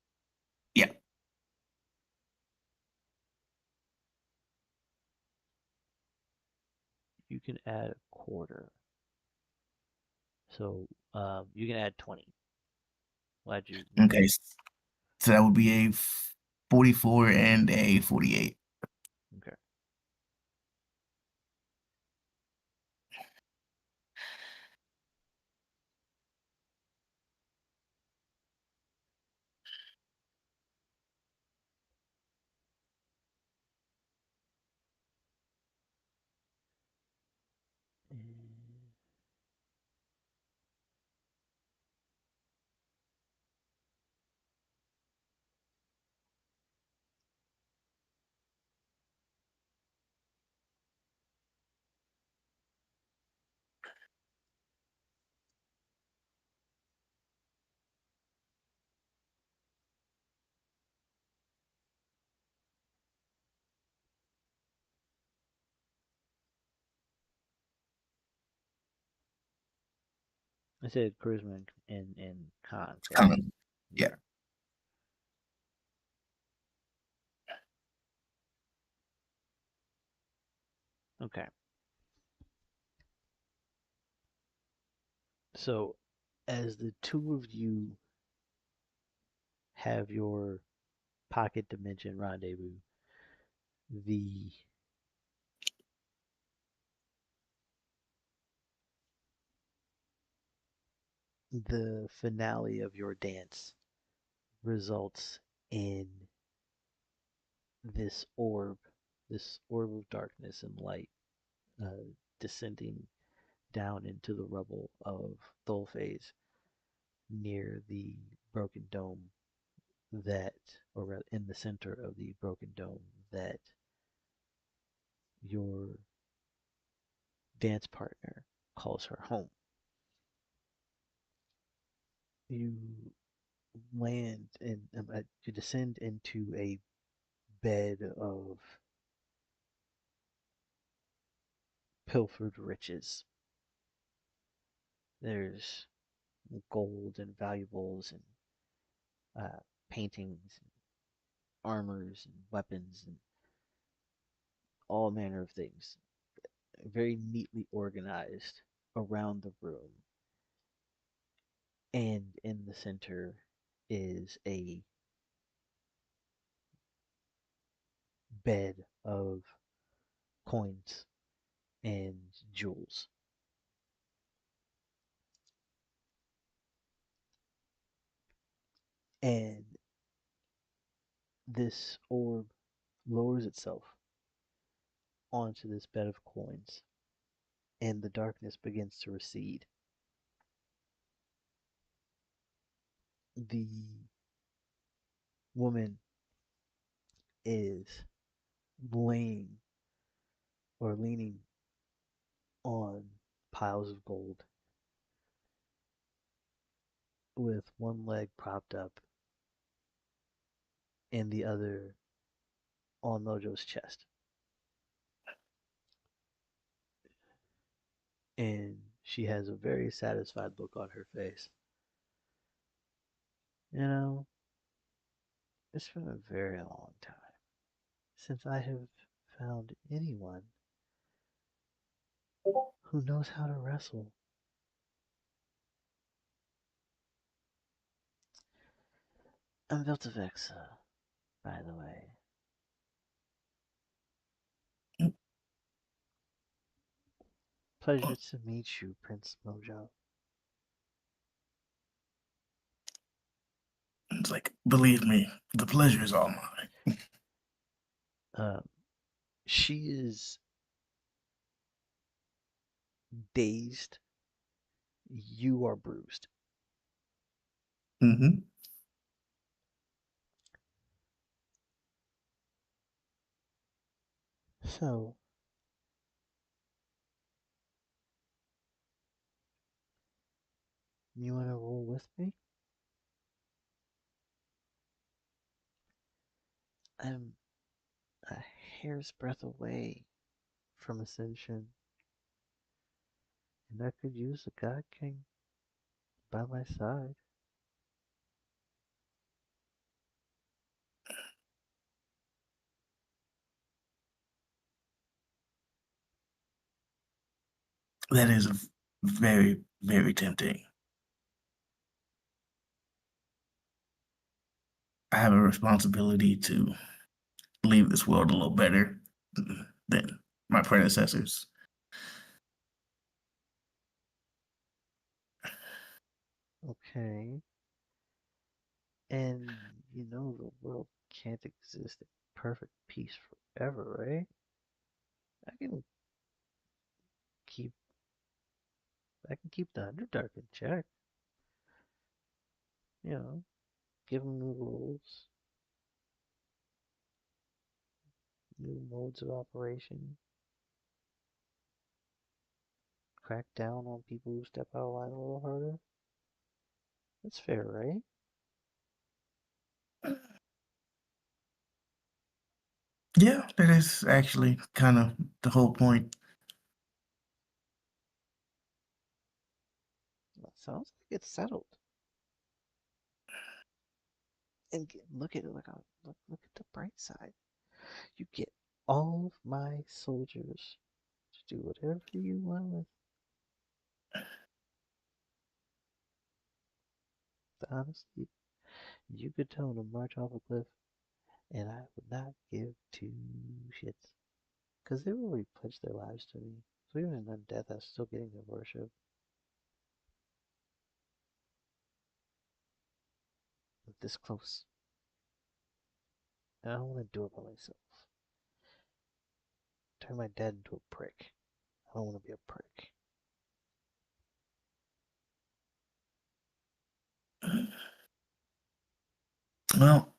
yeah. You can add a quarter. So you can add 20. Why'd you Okay. So that would be a 44 and a 48. okay. And I said charisma and con, correct? Kind of, yeah. Okay. So, as the two of you have your pocket dimension rendezvous, the finale of your dance results in this orb, this orb of darkness and light, uh, descending down into the rubble of Tholfaze near the broken dome that, or rather in the center of the broken dome that your dance partner calls her home. You land and you descend into a bed of pilfered riches. There's gold and valuables and paintings, and armors and weapons and all manner of things, very neatly organized around the room. And in the center is a bed of coins and jewels. And this orb lowers itself onto this bed of coins, and the darkness begins to recede. The woman is laying or leaning on piles of gold with one leg propped up and the other on Mojo's chest. And she has a very satisfied look on her face. You know, it's been a very long time since I have found anyone who knows how to wrestle. I'm Vyrtuous, by the way. Pleasure to meet you, Prince Mojo. It's like, believe me, the pleasure is all mine. Um, she is dazed. You are bruised. Mm-hmm. So, you want to roll with me? I'm a hair's breadth away from ascension, and I could use a God King by my side. That is very, very tempting. I have a responsibility to leave this world a little better than my predecessors. Okay. And you know the world can't exist in perfect peace forever, right? I can keep I can keep the Underdark in check. You know, give them new rules, new modes of operation, crack down on people who step out of line a little harder. That's fair, right? Yeah, that is actually kind of the whole point. Sounds like it's settled. And look at it like look at the bright side. You get all of my soldiers to do whatever you want with. Honestly, you could tell them to march off a cliff, and I would not give two shits. Because they already pledged their lives to me. So even in death, I'm still getting their worship. This close. And I don't want to do it by myself. Turn my dad into a prick. I don't want to be a prick. Well,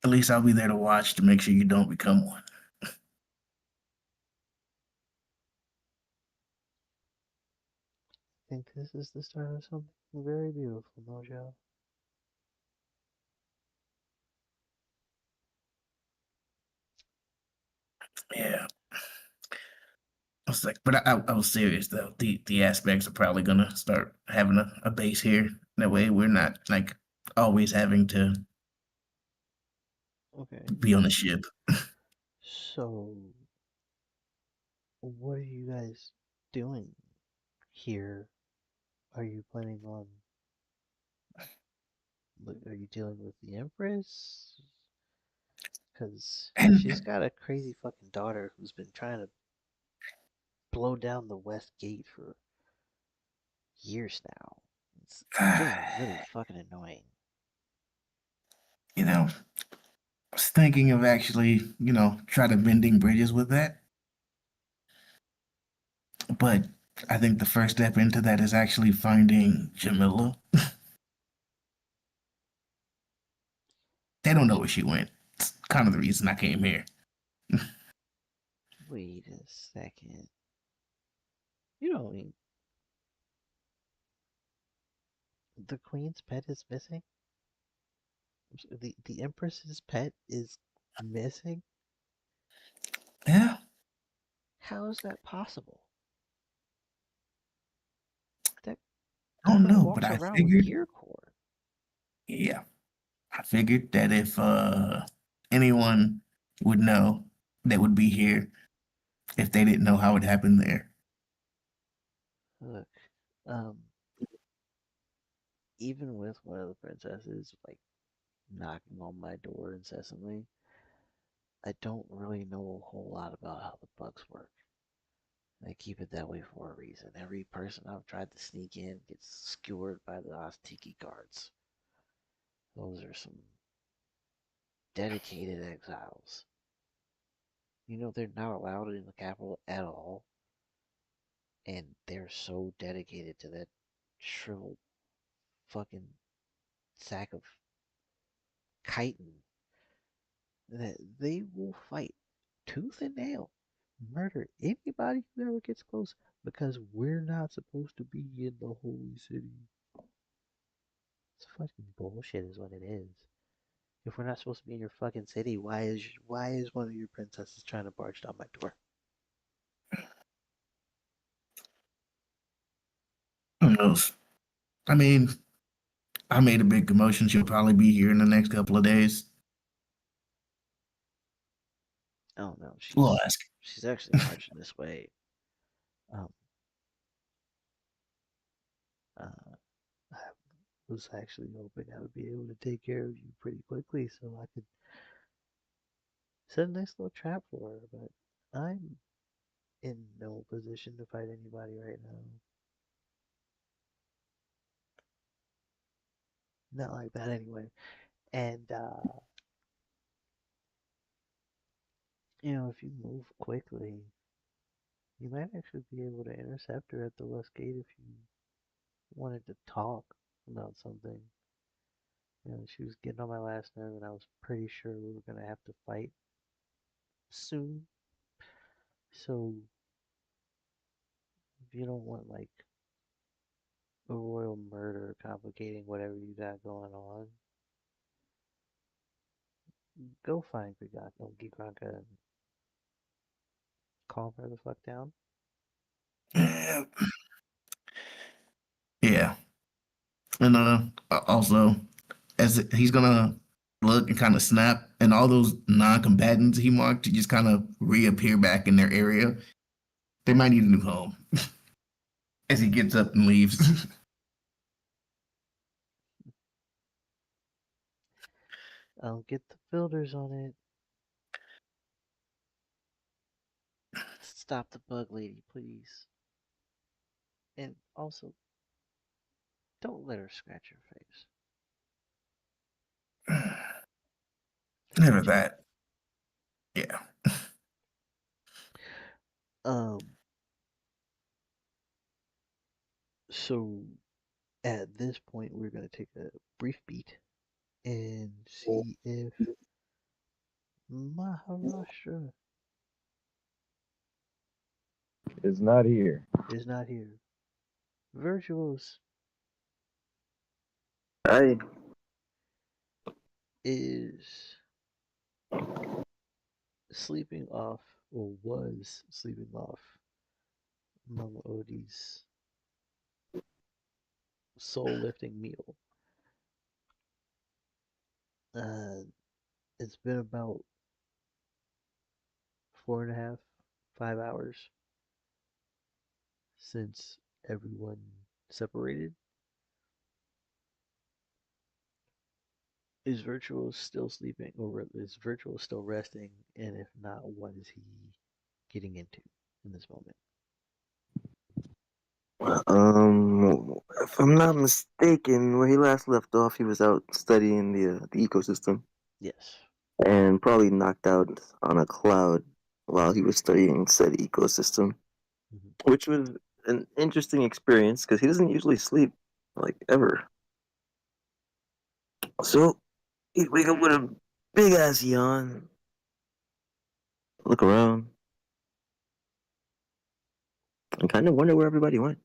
at least I'll be there to watch to make sure you don't become one. I think this is the start of something very beautiful, Mojo. Yeah. I was like, but I was serious though. The aspects are probably gonna start having a base here. That way we're not like always having to Okay. be on the ship. So, what are you guys doing here? Are you planning on. Are you dealing with the Empress? Because she's And got a crazy fucking daughter who's been trying to blow down the West Gate for years now. It's getting really fucking annoying. you know, I was thinking of actually, try to bending bridges with that. But I think the first step into that is actually finding Jamila. They don't know where she went. It's kind of the reason I came here. Wait a second. You don't mean the Queen's pet is missing? The Empress's pet is missing? Yeah, How is that possible? That I don't girl know, but walks I around with figured, gear core. yeah, I figured that if anyone would know that would be here if they didn't know how it happened there. Look, um, even with one of the princesses like knocking on my door incessantly, I don't really know a whole lot about how the bugs work. They keep it that way for a reason. Every person I've tried to sneak in gets skewered by the Azteki guards. Those are some dedicated exiles. You know, they're not allowed in the capital at all, and they're so dedicated to that shriveled fucking sack of chitin that they will fight tooth and nail, murder anybody who ever gets close because we're not supposed to be in the holy city. It's fucking bullshit, is what it is. If we're not supposed to be in your fucking city, why is one of your princesses trying to barge down my door? Who knows? I mean, I made a big commotion. She'll probably be here in the next couple of days. Oh no, We'll she's ask. she's actually marching this way. Um, uh, I was actually hoping I would be able to take care of you pretty quickly so I could set a nice little trap for her, but I'm in no position to fight anybody right now. Not like that anyway. And if you move quickly, you might actually be able to intercept her at the West Gate if you wanted to talk about something. She was getting on my last nerve, and I was pretty sure we were gonna have to fight soon. So if you don't want like a royal murder complicating whatever you got going on, go find Gigranka and calm her the fuck down. Yeah, Yeah, and also he's gonna look and kind of snap, and all those non-combatants he marked to just kind of reappear back in their area. They might need a new home as he gets up and leaves. I'll get the filters on it. Stop the bug lady, please. And also, don't let her scratch your face. Never Thank you. that. Yeah. Um, so at this point, we're going to take a brief beat and see if Maharashtra Is not here. is not here. Virtuous I is sleeping off, or was sleeping off, Mama Odie's soul lifting meal. Uh, it's been about 4.5, 5 hours since everyone separated. Is Virtual still sleeping, or is Virtual still resting? And if not, what is he getting into in this moment? if I'm not mistaken, where he last left off, he was out studying the ecosystem Yes. and probably knocked out on a cloud while he was studying said ecosystem, Hmm. which was an interesting experience because he doesn't usually sleep like ever. So he'd wake up with a big ass yawn, look around, and kind of wonder where everybody went.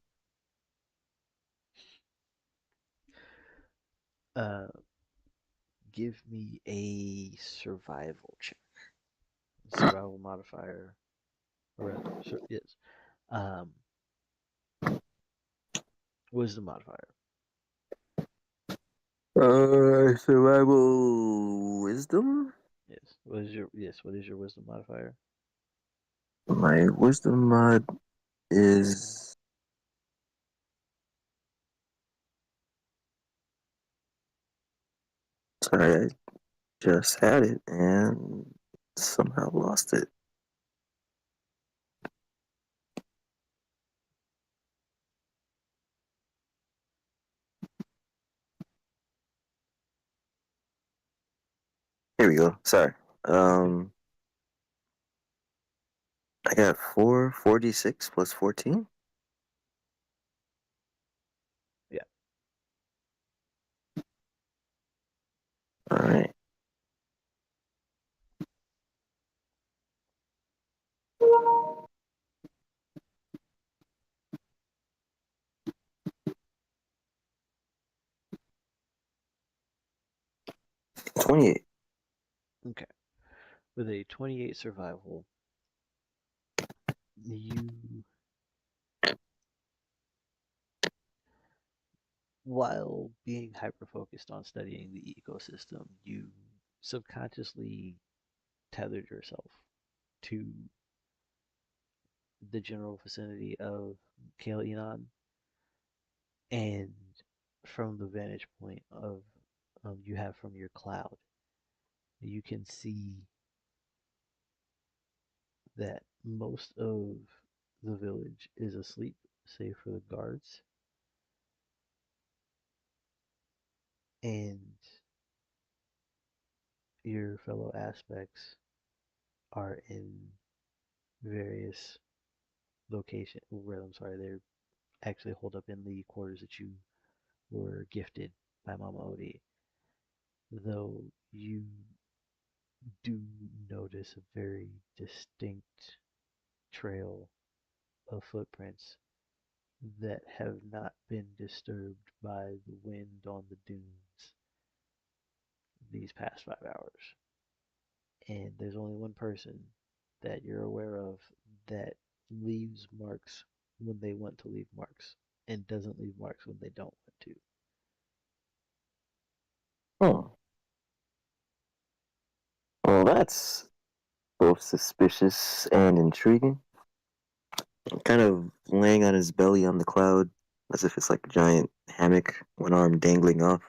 Uh, give me a survival check. Survival modifier, or rather, yes. Um, wisdom modifier. Survival wisdom. Yes. What is your wisdom modifier? My wisdom mod is. Sorry, I just had it and somehow lost it. Here we go. Sorry. Okay. Um, I got 4d6 plus 14. Yeah. All right. 28. Okay. With a 28 survival, you, while being hyper focused on studying the ecosystem, you subconsciously tethered yourself to the general vicinity of Kale Enon, and from the vantage point of you have from your cloud, you can see that most of the village is asleep, save for the guards, and your fellow aspects are in various locations. Where I'm sorry, they're actually holed up in the quarters that you were gifted by Mama Odie. Though you do notice a very distinct trail of footprints that have not been disturbed by the wind on the dunes these past 5 hours. And there's only one person that you're aware of that leaves marks when they want to leave marks, and doesn't leave marks when they don't want to. Oh, well, that's both suspicious and intriguing. Kind of laying on his belly on the cloud, as if it's like a giant hammock, one arm dangling off.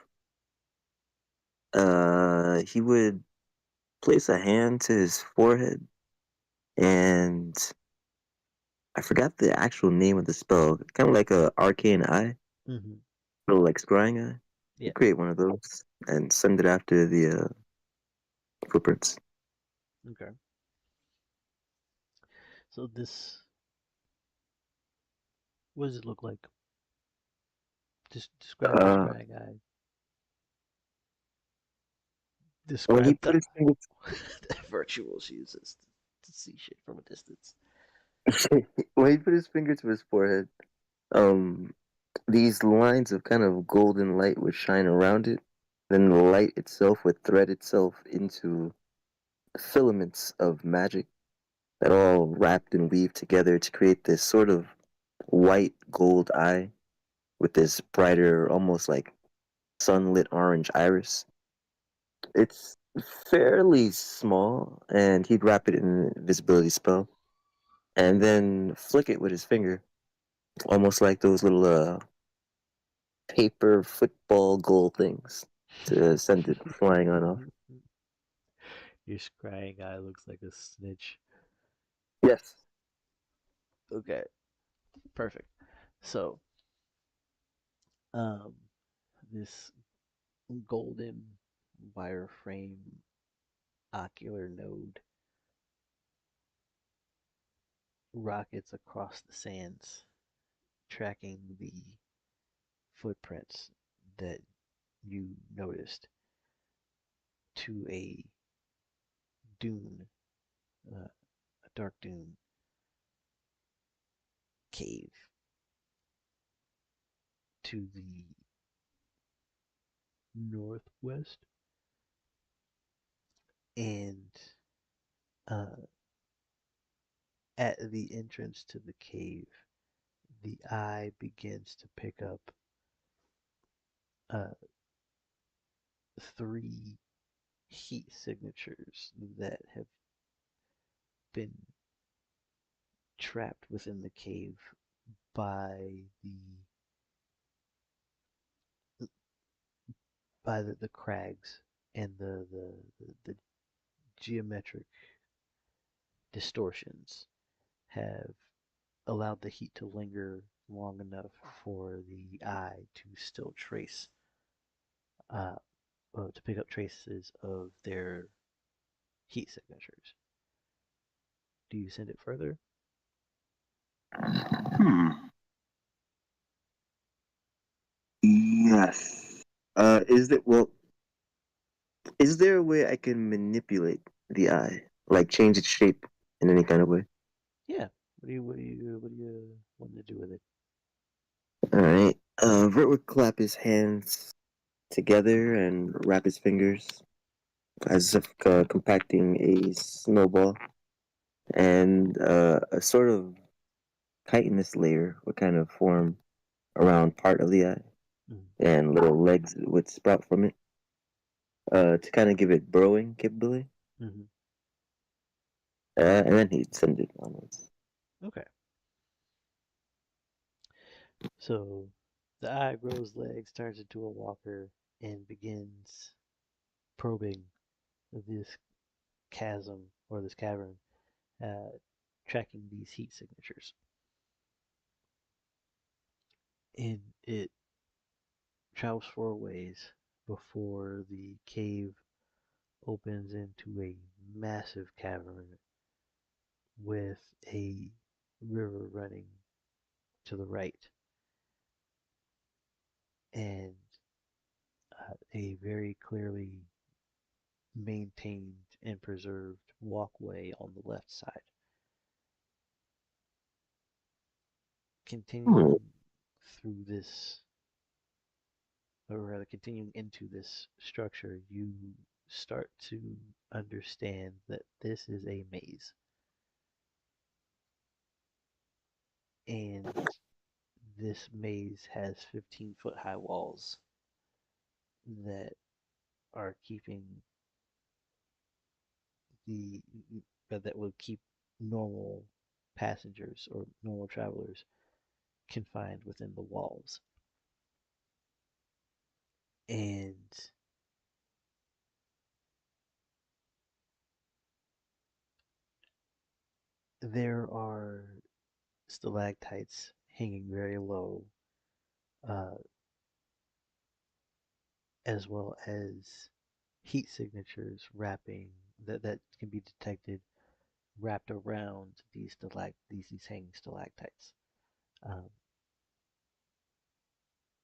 He would place a hand to his forehead, and I forgot the actual name of the spell. Kind of like a arcane eye, Mm-hmm. little like scrying eye. Yeah. He'd create one of those and send it after the footprints. Okay. So this, what does it look like? Just describe the Uh, scrying eye. when he Describe put his finger, the virtual she uses to see shit from a distance. when he put his finger to his forehead, um, these lines of kind of golden light would shine around it. Then the light itself would thread itself into filaments of magic that all wrapped and weaved together to create this sort of white gold eye with this brighter, almost like sunlit orange iris. It's fairly small, and he'd wrap it in an invisibility spell and then flick it with his finger, almost like those little paper football goal things to send it flying on off. Your scrying eye looks like a snitch. Yes. Okay, perfect. So, um, this golden wireframe ocular node rockets across the sands, tracking the footprints that you noticed to a dune, a dark dune cave to the northwest, and uh, at the entrance to the cave, the eye begins to pick up uh, three heat signatures that have been trapped within the cave by the the crags and the geometric distortions have allowed the heat to linger long enough for the eye to still trace uh, to pick up traces of their heat signatures. Do you send it further? Hmm. Yes. Is that well? Is there a way I can manipulate the eye, like change its shape in any kind of way? Yeah. What do you want to do with it? All right. Vert would clap his hands together and wrap his fingers as if compacting a snowball, and a sort of chitinous layer would kind of form around part of the eye, Mm-hmm. and little legs would sprout from it, to kind of give it burrowing capability. Mm-hmm. And then he'd send it onwards. Okay. So the eye grows legs, turns into a walker, and begins probing this chasm or this cavern, uh, tracking these heat signatures. And it travels 4 ways before the cave opens into a massive cavern with a river running to the right and a very clearly maintained and preserved walkway on the left side. Hmm. Continuing through this, or rather continuing into this structure, you start to understand that this is a maze. And this maze has 15-foot high walls that are keeping the that will keep normal passengers or normal travelers confined within the walls. And there are stalactites hanging very low, uh, as well as heat signatures wrapping that can be detected wrapped around these hanging stalactites. Um,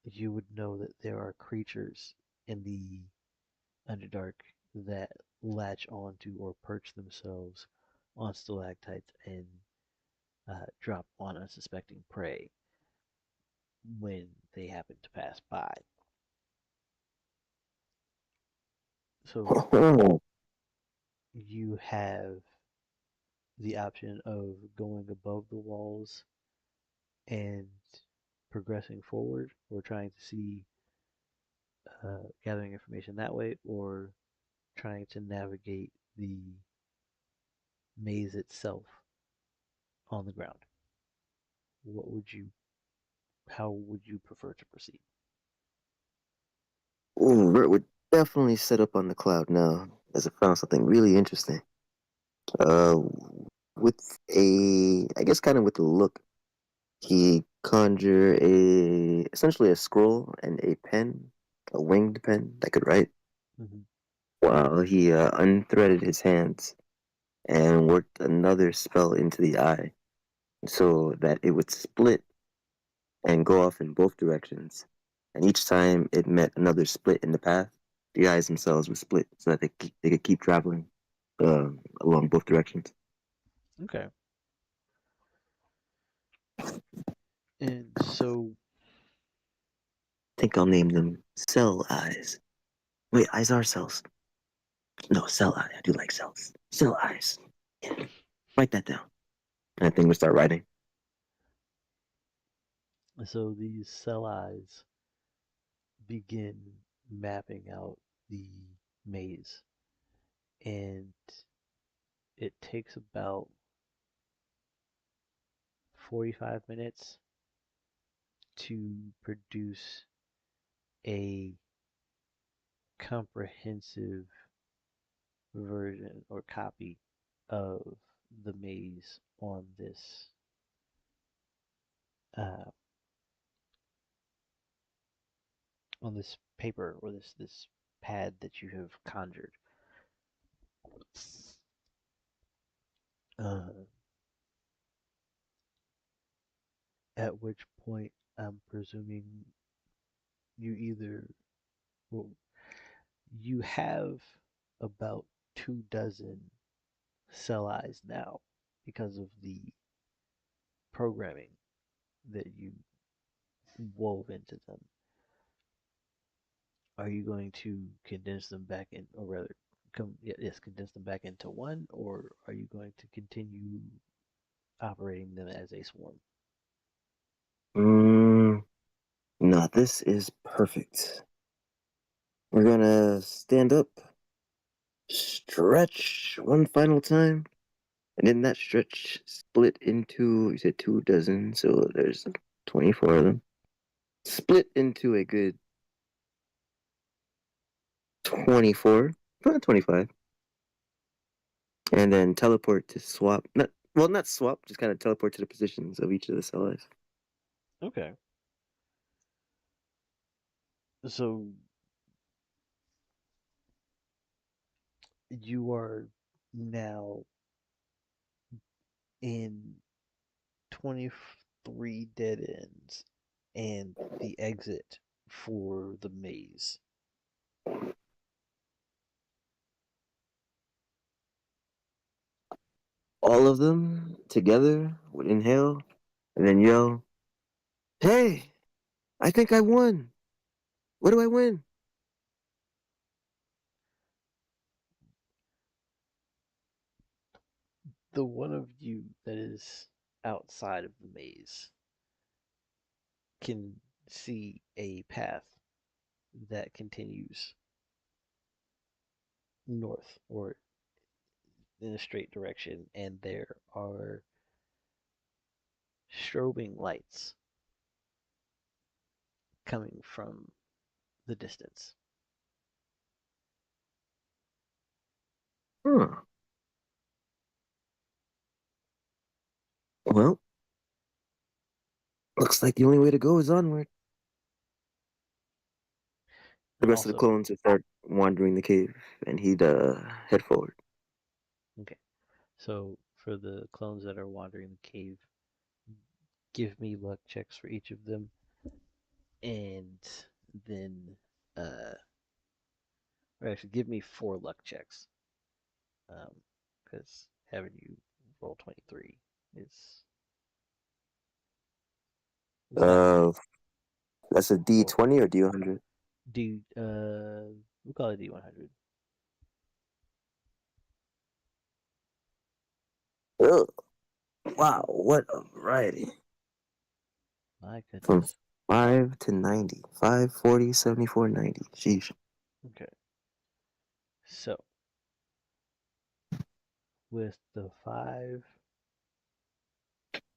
you would know that there are creatures in the Underdark that latch onto or perch themselves on stalactites and drop on unsuspecting prey when they happen to pass by. So Oh, you have the option of going above the walls and progressing forward, or trying to see, gathering information that way, or trying to navigate the maze itself on the ground. What would you How would you prefer to proceed? ooh, Bert would definitely set up on the cloud now, as I found something really interesting. Uh, with I guess kind of with the look, he conjure essentially a scroll and a pen, a winged pen that could write, Mm-hmm. while he unthreaded his hands and worked another spell into the eye so that it would split and go off in both directions. And each time it met another split in the path, the eyes themselves would split so that they could keep traveling along both directions. Okay. And so, I think I'll name them cell eyes. Wait, eyes are cells. No, cell eye. I do like cells. Cell eyes. Yeah. Write that down. And I think we'll start writing. these cell eyes begin mapping out the maze, and it takes about 45 minutes to produce a comprehensive version or copy of the maze uh, on this paper, or this pad that you have conjured. Uh, at which point, I'm presuming you either, well, you have about 2 dozen cell eyes now because of the programming that you wove into them. Are you going to condense them back in, or rather, yes, condense them back into one, or are you going to continue operating them as a swarm? Mm, no, this is perfect. We're gonna stand up, stretch one final time, and in that stretch, split into, you said 2 dozen, so there's 24 of them. Split into a good 24, 25, and then teleport to swap. Not swap, just kind of teleport to the positions of each of the cells. Okay. So you are now in 23 dead ends and the exit for the maze. All of them together would inhale and then yell, "Hey, I think I won. What do I win?" The one of you that is outside of the maze can see a path that continues north or in a straight direction, and there are strobing lights coming from the distance. Hmm. Well, looks like the only way to go is onward. The And rest of the also, clones would start wandering the cave, and he'd head forward. okay, so for the clones that are wandering the cave, give me luck checks for each of them, and then, or actually, give me 4 luck checks, because having you roll 23 is not going to Uh, that's a roll. D20 or D100? We'll call it D100. Oh, wow, what a variety. My From goodness. 5 to 90. 5, 40, 74, 90. Sheesh. Okay. So, with the 5,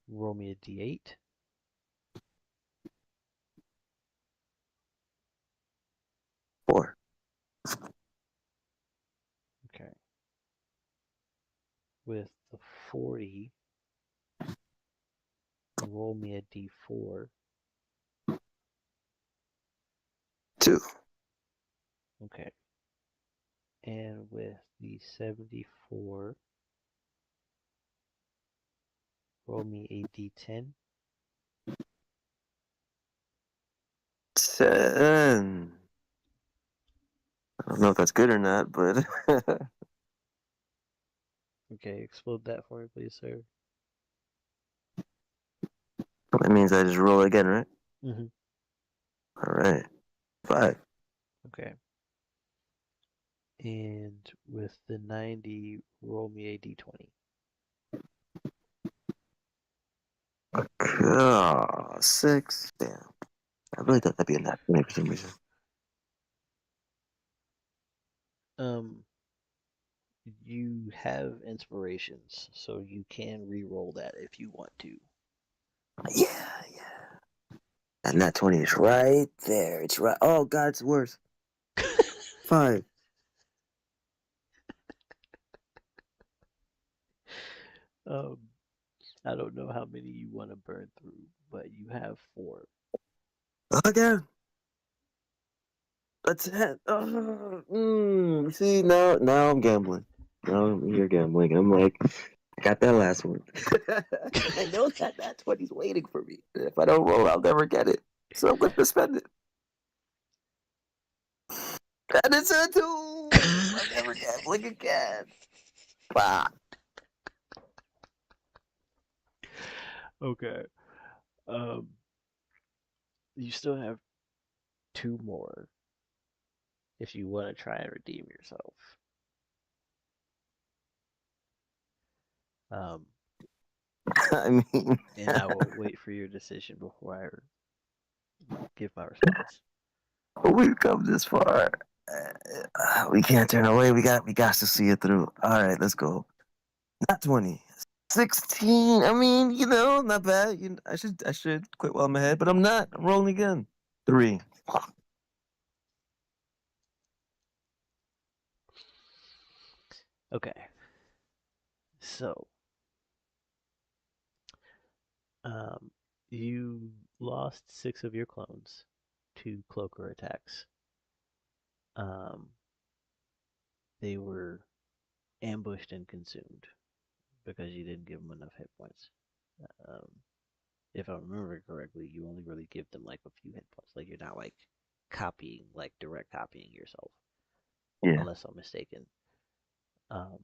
roll me a D8. 4. Okay. With the 40, roll me a D4. 2. Okay. And with the 74, roll me a D10. 10. I don't know if that's good or not, but Okay, explode that for me, please, sir. that means I just roll again, right? Mm-hmm. All right. 5. Okay. And with the 90, roll me a D20. Oh, 6. Damn. I really thought that'd be a nat 20 for some reason. Um, you have inspirations, so you can re-roll that if you want to. Yeah, yeah. And nat 20 is right there. It's right. Oh, God, it's worse. 5. um, I don't know how many you want to burn through, but you have 4. Again. A 10. See, now I'm gambling. Now you're gambling. I'm like, I got that last one. I know that 20's waiting for me. If I don't roll, I'll never get it. So I'm going to spend it. And it's a 2. I'm never gambling again. Bah. Okay. Um, you still have 2 more if you want to try and redeem yourself. Um, I mean, and I will wait for your decision before I give my response. we've come this far. We can't turn away. We got to see it through. All right, let's go. Not 20. 16. I mean, not bad. I should quit while I'm ahead, but I'm not. I'm rolling again. 3. Okay. So, um, you lost 6 of your clones to cloaker attacks. Um, they were ambushed and consumed because you didn't give them enough hit points. Um, if I remember correctly, you only really give them like a few hit points. Like you're not like copying, like direct copying yourself, Yeah. unless I'm mistaken. Um,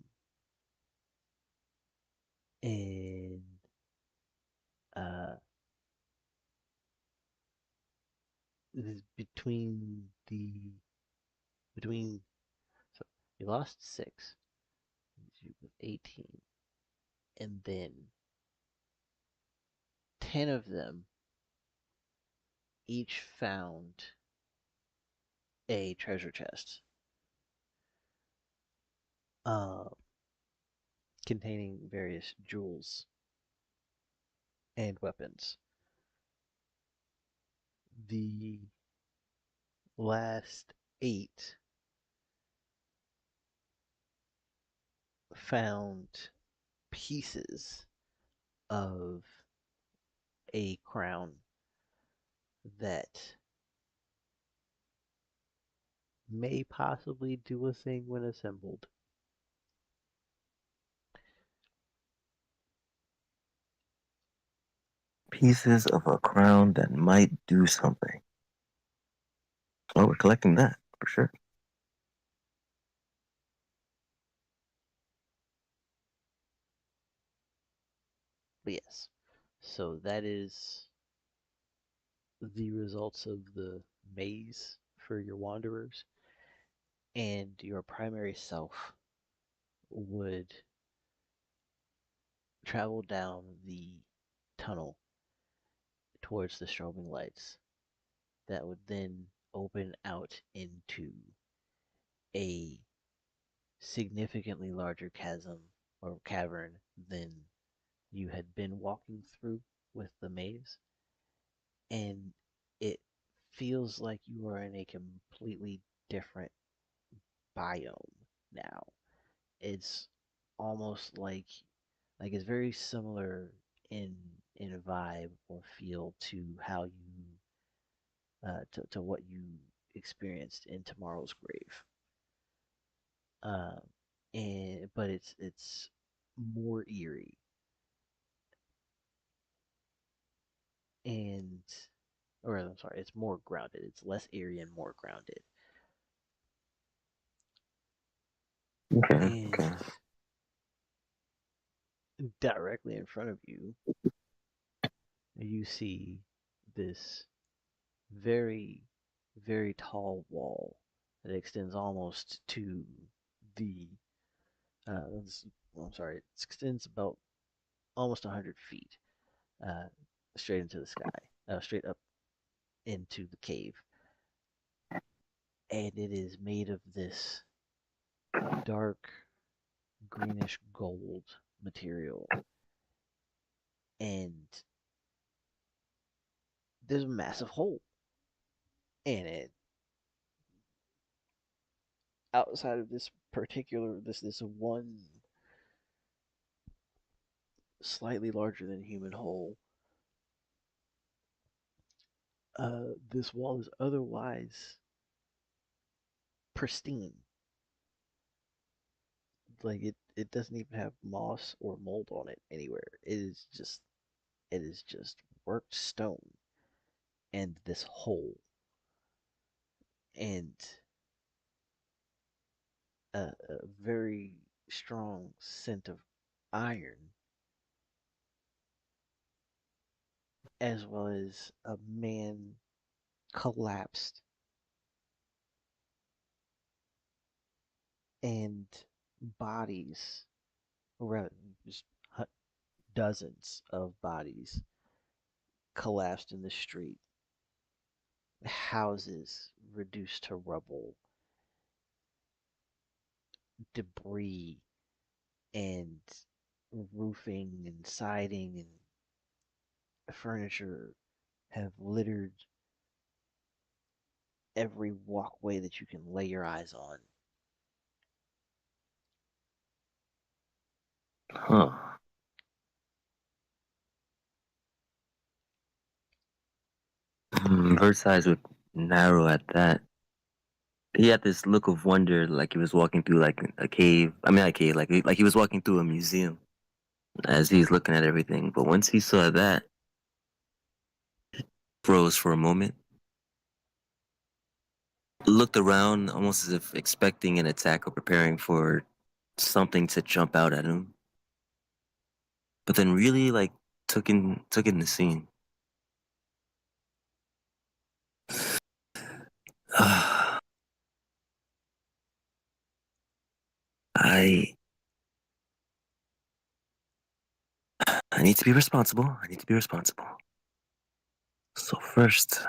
and uh, this between so you lost 6, you with 18, and then 10 of them each found a treasure chest uh, containing various jewels and weapons. The last 8 found pieces of a crown that may possibly do a thing when assembled. Pieces of a crown that might do something. Oh, we're collecting that for sure. But yes, so that is the results of the maze for your wanderers, and your primary self would travel down the tunnel towards the strobing lights that would then open out into a significantly larger chasm or cavern than you had been walking through with the maze. And it feels like you are in a completely different biome now. It's almost like it's very similar in in vibe or feel to how you to what you experienced in Tomorrow's Grave. Um, and but it's more eerie and or I'm sorry, it's more grounded. It's less eerie and more grounded. Okay, okay. And directly in front of you, you see this very, very tall wall that extends almost to the. This, well, I'm sorry, it extends about almost 100 feet uh, straight into the sky, straight up into the cave. And it is made of this dark greenish gold material. And there's a massive hole in it outside of this particular this one slightly larger than human hole. This wall is otherwise pristine. Like it doesn't even have moss or mold on it anywhere. It is just worked stone and this hole and a very strong scent of iron, as well as a man collapsed and bodies, or rather, just dozens of bodies collapsed in the street, houses reduced to rubble, debris and roofing and siding and furniture have littered every walkway that you can lay your eyes on. Huh. Bird's eyes would narrow at that. He had this look of wonder, like he was walking through like a cave. I mean, not a cave, like he was walking through a museum as he's looking at everything. But once he saw that, froze for a moment, looked around almost as if expecting an attack or preparing for something to jump out at him. But then really like took in the scene. I I need to be responsible. I need to be responsible. So first,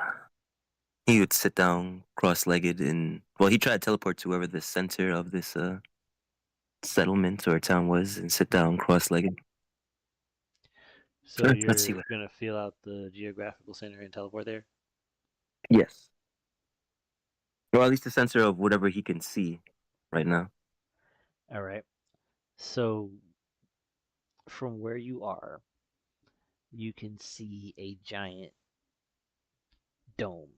he would sit down cross-legged and well, he tried to teleport to wherever the center of this settlement or town was and sit down cross-legged. So Let's see you're what. gonna feel out the geographical center and teleport there. Yes. Or at least the center of whatever he can see right now. All right. So from where you are, you can see a giant dome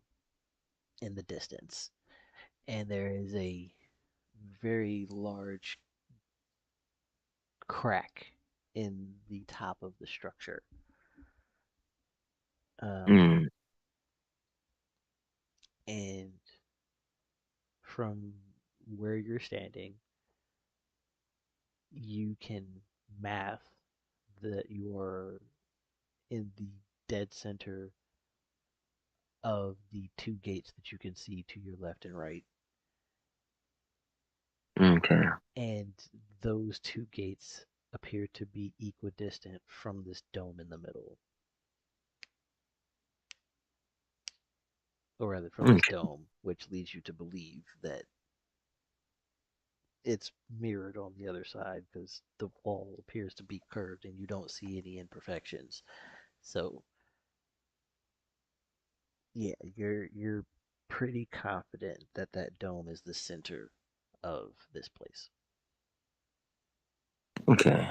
in the distance, and there is a very large crack in the top of the structure. Um, Mm, and from where you're standing, you can math that you're in the dead center of the two gates that you can see to your left and right. okay. And those two gates appear to be equidistant from this dome in the middle. Or rather, from this Okay. dome, which leads you to believe that it's mirrored on the other side because the wall appears to be curved and you don't see any imperfections. So yeah, you're pretty confident that that dome is the center of this place. Okay.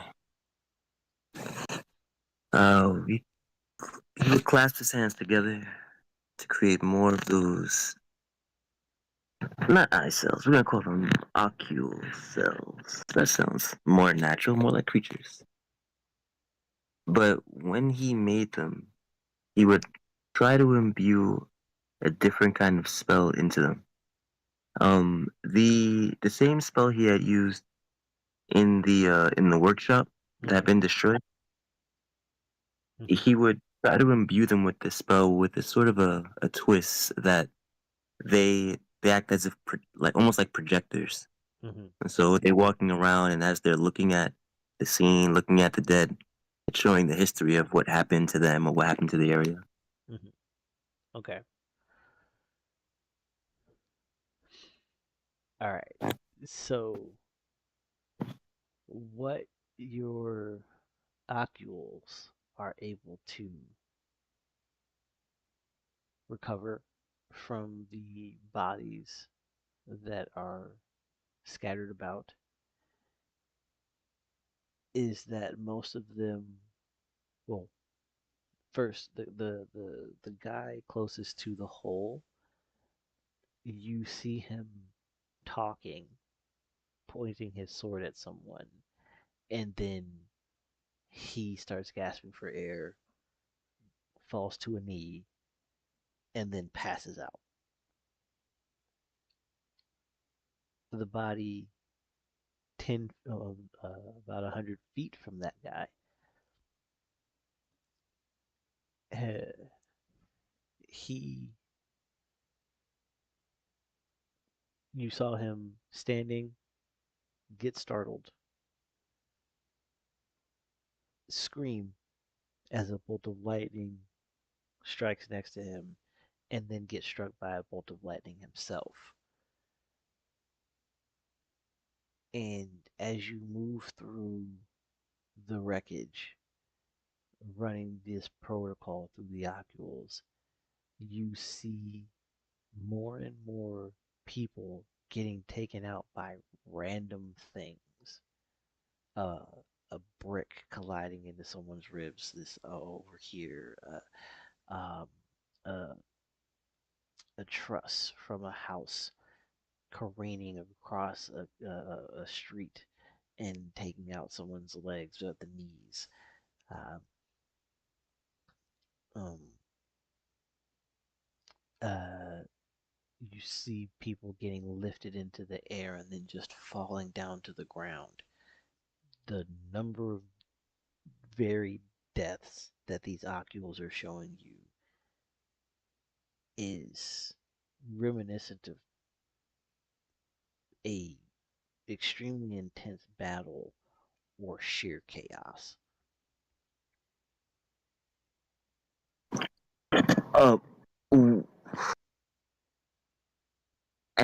We, he would clasp his hands together to create more of those, not eye cells, we're gonna call them ocule cells. That sounds more natural, more like creatures. But when he made them, he would try to imbue a different kind of spell into them. The same spell he had used in the workshop that had Mm-hmm. been destroyed, Mm-hmm. he would try to imbue them with the spell with a sort of a twist that they act as if like almost like projectors. Mm-hmm. And so they're walking around, and as they're looking at the scene, looking at the dead, it's showing the history of what happened to them or what happened to the area. Mm-hmm. Okay. All right. So what your ocules are able to recover from the bodies that are scattered about is that most of them, well, first the guy closest to the hole, you see him talking, pointing his sword at someone, and then he starts gasping for air, falls to a knee, and then passes out. The body 10 about 100 feet from that guy, he you saw him standing, get startled, scream as a bolt of lightning strikes next to him, and then get struck by a bolt of lightning himself. And as you move through the wreckage, running this protocol through the ocules, you see more and more people getting taken out by random things. Uh, a brick colliding into someone's ribs. This over here. Um, uh, a truss from a house careening across a street and taking out someone's legs at the knees. Um, um, uh, you see people getting lifted into the air and then just falling down to the ground. The number of varied deaths that these ocules are showing you is reminiscent of a extremely intense battle or sheer chaos. Uh, w-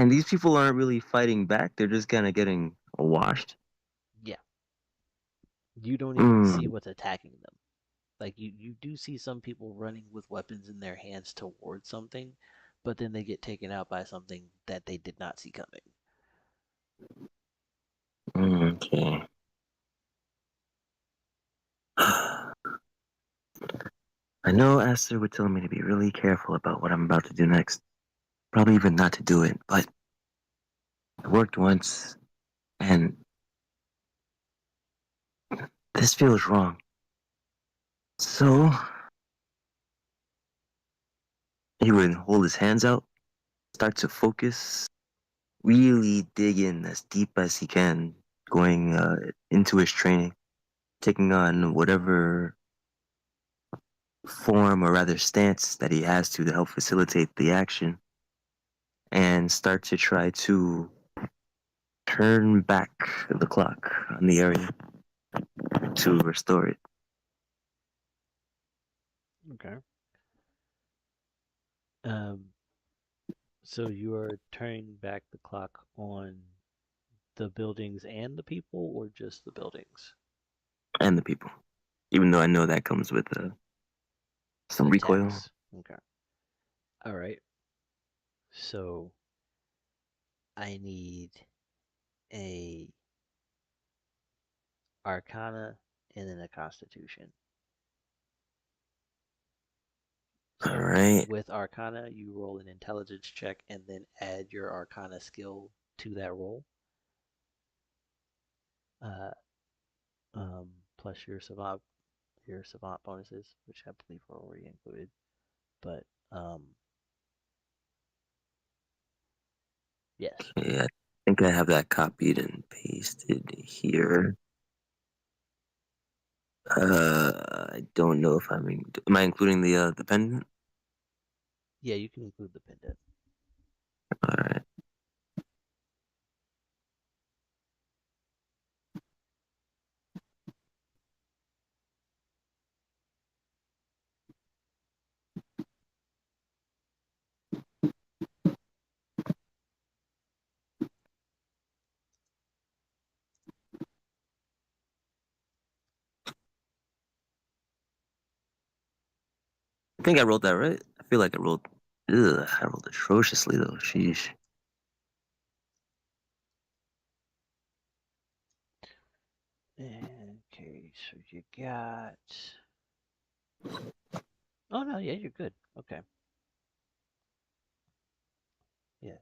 And these people aren't really fighting back. They're just kind of getting washed. Yeah, you don't even see Mm, what's attacking them. Like you do see some people running with weapons in their hands towards something, but then they get taken out by something that they did not see coming. okay. I know Esther would tell me to be really careful about what I'm about to do next. Probably even not to do it, but it worked once, and this feels wrong. So he would hold his hands out, start to focus, really dig in as deep as he can, going into his training, taking on whatever form or rather stance that he has to help facilitate the action, and start to try to turn back the clock on the area to restore it. Okay. Um, so you are turning back the clock on the buildings and the people, or just the buildings? And the people. Even though I know that comes with some recoil. Attacks. Okay. All right. So I need a Arcana and then a Constitution. All So right. with Arcana, you roll an intelligence check and then add your Arcana skill to that roll, uh, plus your savant bonuses, which I believe are already included. But yes, Okay, I think I have that copied and pasted here. I don't know if am I including the pendant? yeah, you can include the pendant. All right. I think I rolled that right. I feel like I rolled. Ugh, I rolled atrociously though. Sheesh. Okay, so you got. Oh no, yeah, you're good. Okay, yeah.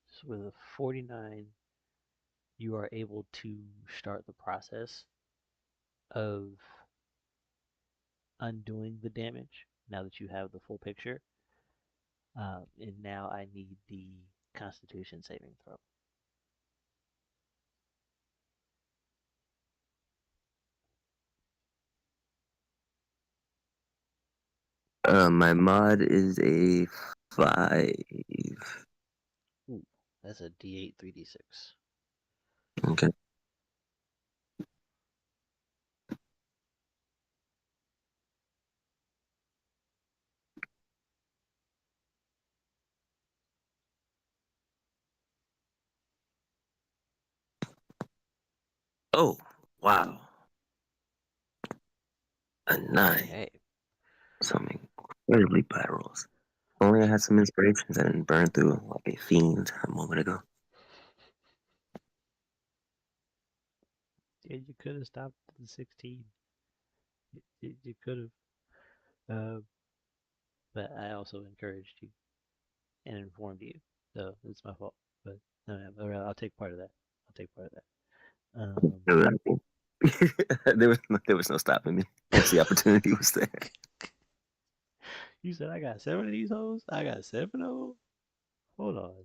So with a 49, you are able to start the process of undoing the damage now that you have the full picture. And now I need the Constitution saving throw. My mod is a 5. Ooh, that's a D8 3D6. Okay. Oh, wow. A 9. Okay. Some incredibly bad rolls. Only I had some inspirations I didn't burn through like a fiend a moment ago. Yeah, you could have stopped at the 16. You could have. But I also encouraged you and informed you. So it's my fault. But no, no, I'll take part of that. I'll take part of that. There was no stopping me once the opportunity was there. You said I got 7 of these hoes? I got 7 of them? Hold on.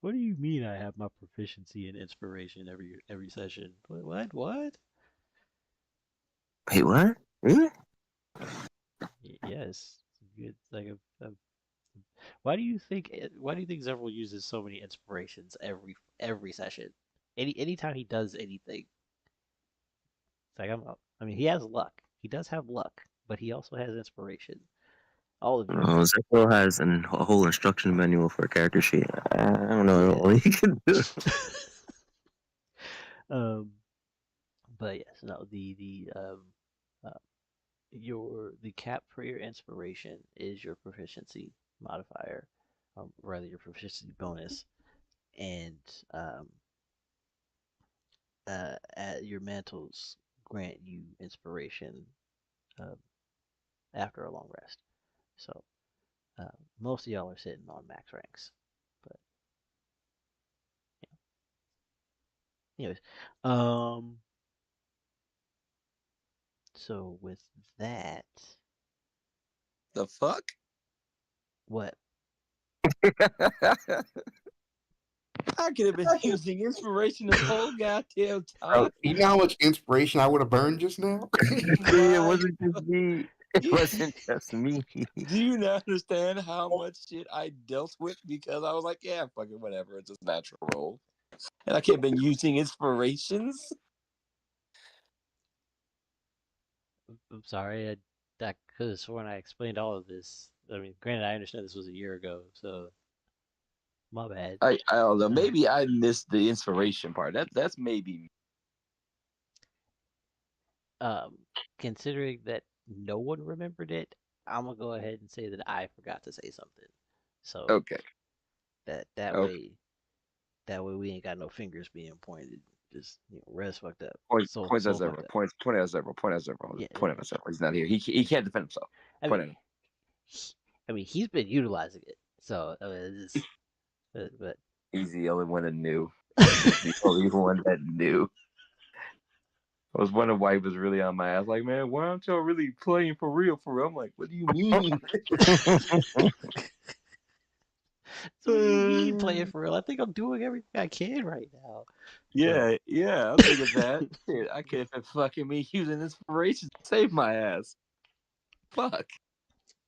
What do you mean I have my proficiency in inspiration every session? What? Wait, what? Really? Yes. It's like why do you think Zevral uses so many inspirations every session? Anytime he does anything, it's like I mean he has luck. He does have luck, but he also has inspiration. All of you. Zephyr has a whole instruction manual for a character sheet. I don't know Yeah. what he can do. um, but yes, no. Uh, the cap for your inspiration is your proficiency modifier, or rather your proficiency bonus, and um, your mantles grant you inspiration uh, after a long rest. So uh, most of y'all are sitting on max ranks. But anyways, um, so with that, The fuck? what? I could have been using inspiration this whole goddamn Bro, time. you know how much inspiration I would have burned just now? It My wasn't just me. It Yeah. wasn't just me. Do you not understand how much shit I dealt with because I was like, yeah, fuck it, whatever. It's just natural roll. And I could have been using inspirations. I'm sorry, I could have sworn I explained all of this. I mean, granted, I understand this was a year ago, so my bad. I don't know. Uh, Maybe I missed the inspiration part. That's maybe um, Considering that no one remembered it, I'm gonna go ahead and say that I forgot to say something. So okay. that Okay. way we ain't got no fingers being pointed. Just Res fucked up. Points at Soul zero. fucked up. Point at zero. Point at zero. Yeah, Point at zero. He's not here. He can't defend himself. I Point mean, at him. he's been utilizing it. So but He's the only one that knew. He's the only one that knew. I was wondering why he was really on my ass. Like, man, why aren't y'all really playing for real? For real? I'm like, what do you mean? So what do you mean playing for real? I think I'm doing everything I can right now. So yeah, I'm thinking that. Shit, I could have been fucking me using inspiration to save my ass. Fuck.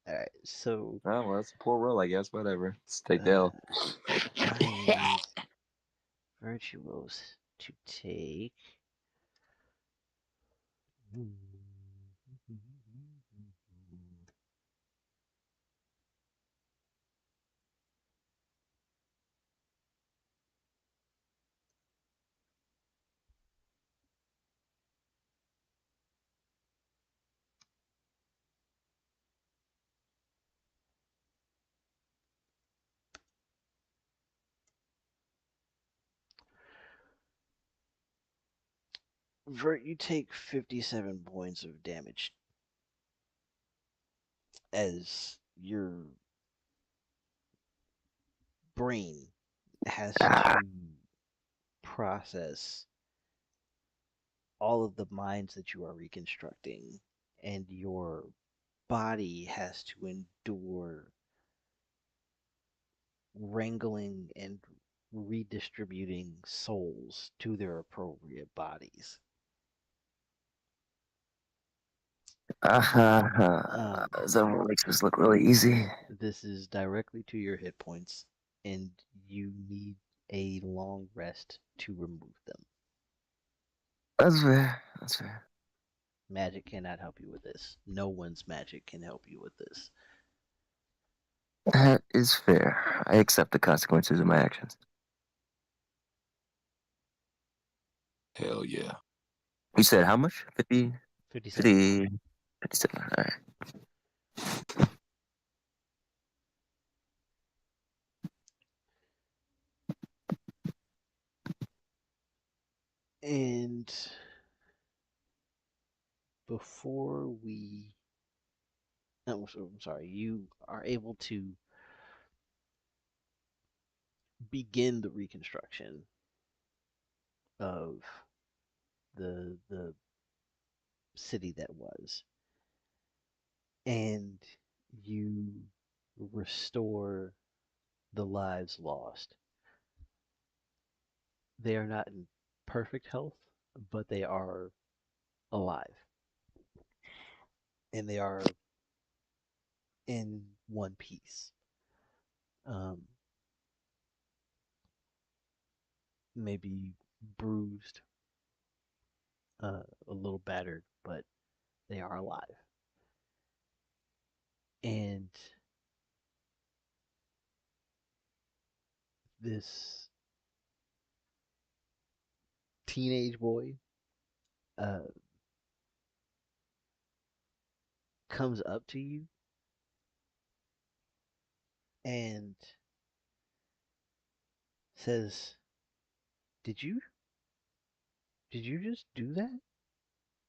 all right, so Oh, well, that's a poor roll, I guess. Whatever. Let's take the uh, L. I need Virtuous to take. Vert, you take 57 points of damage as your brain has to process all of the minds that you are reconstructing, and your body has to endure wrangling and redistributing souls to their appropriate bodies. Zephyr makes this look really easy. This is directly to your hit points, and you need a long rest to remove them. That's fair. That's fair. Magic cannot help you with this. No one's magic can help you with this. That is fair. I accept the consequences of my actions. Hell yeah. You said how much? 50? 57. 50, 57. All right. And before we. No, I'm sorry. You are able to begin the reconstruction of the city that was, and you restore the lives lost. They are not in perfect health, but they are alive, and they are in one piece. Um, Maybe bruised, a little battered, but they are alive. And this teenage boy uh, comes up to you and says, "Did you just do that?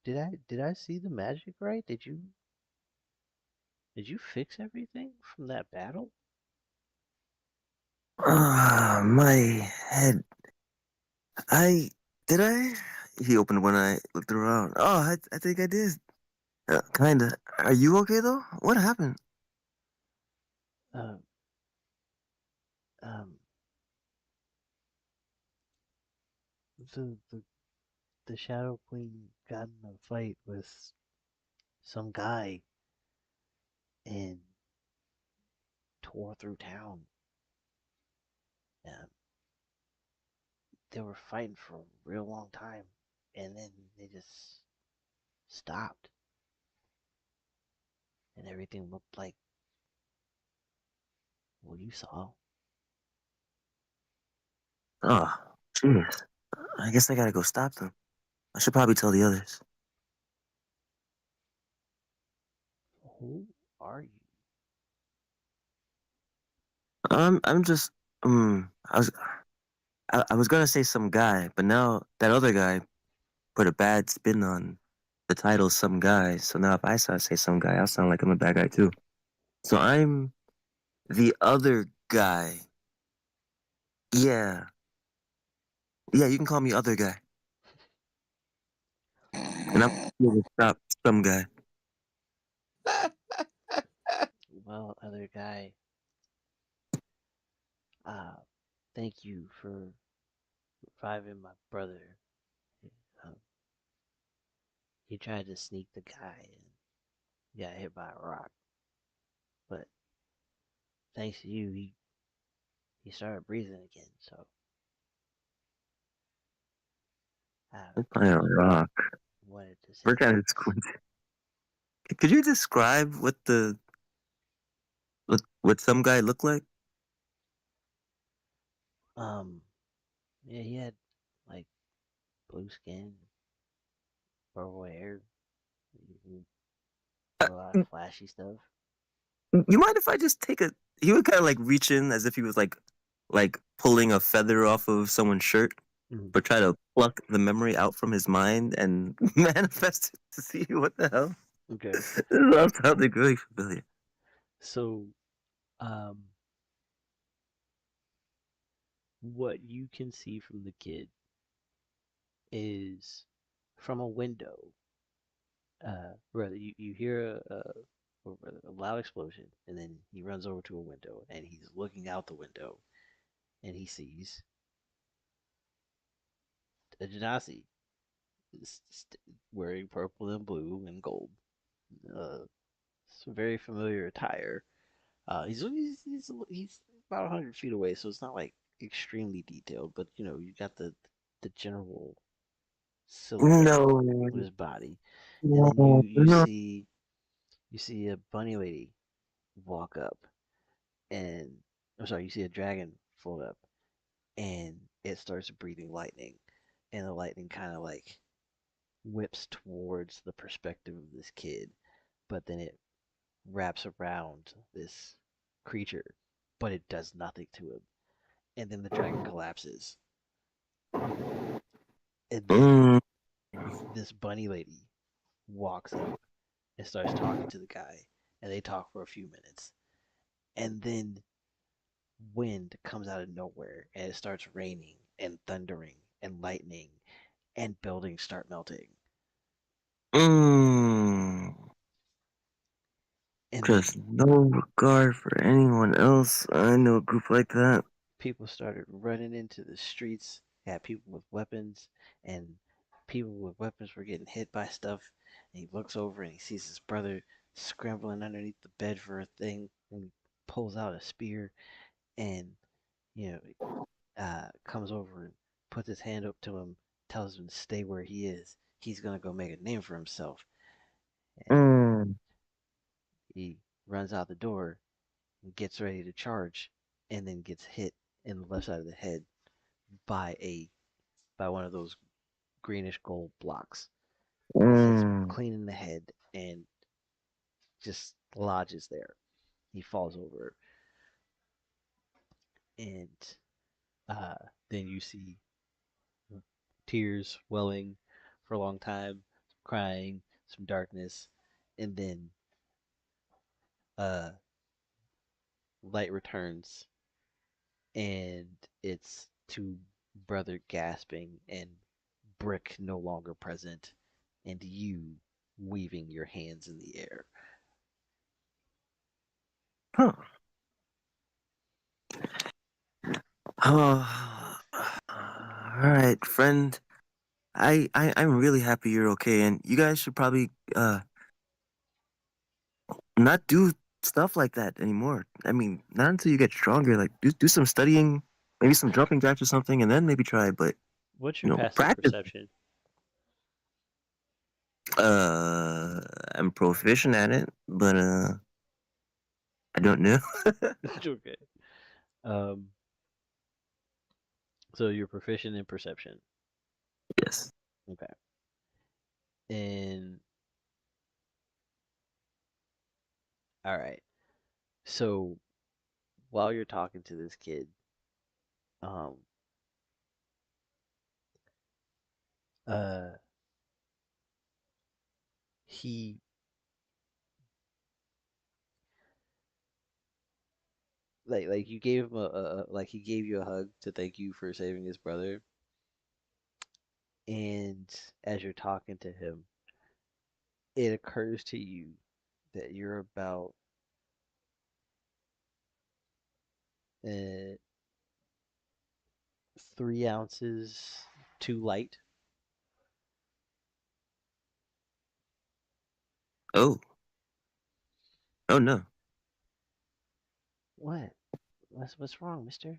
Did I see the magic right? Did you fix everything from that battle?" Ah, my head. I did I? He opened one eye, looked around. Oh, I think I did. Kinda. Are you okay though? What happened? Um, um, the the Shadow Queen got in a fight with some guy and tore through town. Um, they were fighting for a real long time, and then they just stopped, and everything looked like what you saw. Oh, jeez. I guess I gotta go stop them. I should probably tell the others. Who are you? I'm just I was gonna say some guy, but now that other guy put a bad spin on the title some guy. So now if I say some guy, I'll sound like I'm a bad guy too. So I'm the other guy. Yeah. Yeah, you can call me other guy. And I'm here to stop some guy. Well, other guy, uh, thank you for reviving my brother. Um, he tried to sneak the guy and got hit by a rock, but thanks to you, he started breathing again. So I I'm playing a rock. wanted to say We're kind of thanks. squinting. Could you describe what some guy looked like? Um, yeah, he had like blue skin, purple hair, he did a lot of flashy stuff. You mind if I just take a? He would kind of like reach in as if he was like pulling a feather off of someone's shirt, Mhm. but try to pluck the memory out from his mind and manifest it to see what the hell. Okay, This all sounding really familiar. so um, what you can see from the kid is from a window. Rather, you hear a loud explosion, and then he runs over to a window, and he's looking out the window, and he sees a Genasi wearing purple and blue and gold. Uh, some very familiar attire. He's about 100 feet away, so it's not like extremely detailed, but you got the general silhouette No, of his body, and then you no, you no. see you see a bunny lady walk up, and I'm sorry, you see a dragon float up, and it starts breathing lightning, and the lightning kind of like whips towards the perspective of this kid, but then it wraps around this creature, but it does nothing to him. And then the dragon collapses. And then Mm, this bunny lady walks up and starts talking to the guy. And they talk for a few minutes. And then wind comes out of nowhere and it starts raining and thundering and lightning and buildings start melting. mm. And Just then no regard for anyone else. I know a group like that. people started running into the streets. Had people with weapons, and people with weapons were getting hit by stuff. And he looks over and he sees his brother scrambling underneath the bed for a thing, and he pulls out a spear and you know comes over and puts his hand up to him, tells him to stay where he is. He's gonna go make a name for himself, and Mm, he runs out the door, and gets ready to charge, and then gets hit in the left side of the head by one of those greenish gold blocks. Hits Mm. clean in the head and just lodges there. He falls over, and uh, then you see tears welling for a long time, crying, some darkness, and then uh, light returns, and it's two brother gasping and brick no longer present, and you weaving your hands in the air. Huh. Oh, all right, friend. I'm really happy you're okay, and you guys should probably not do stuff like that anymore. I mean, not until you get stronger. Like do some studying, maybe some jumping jacks or something, and then maybe try. But What's you your know, passive practice. perception? I'm proficient at it, but I don't know. Okay. Um, so you're proficient in perception. Yes. Okay. And all right. So while you're talking to this kid, um, uh, he like you gave him like he gave you a hug to thank you for saving his brother, and as you're talking to him, it occurs to you that you're about 3 ounces too light. Oh. Oh no. What? What's wrong, mister?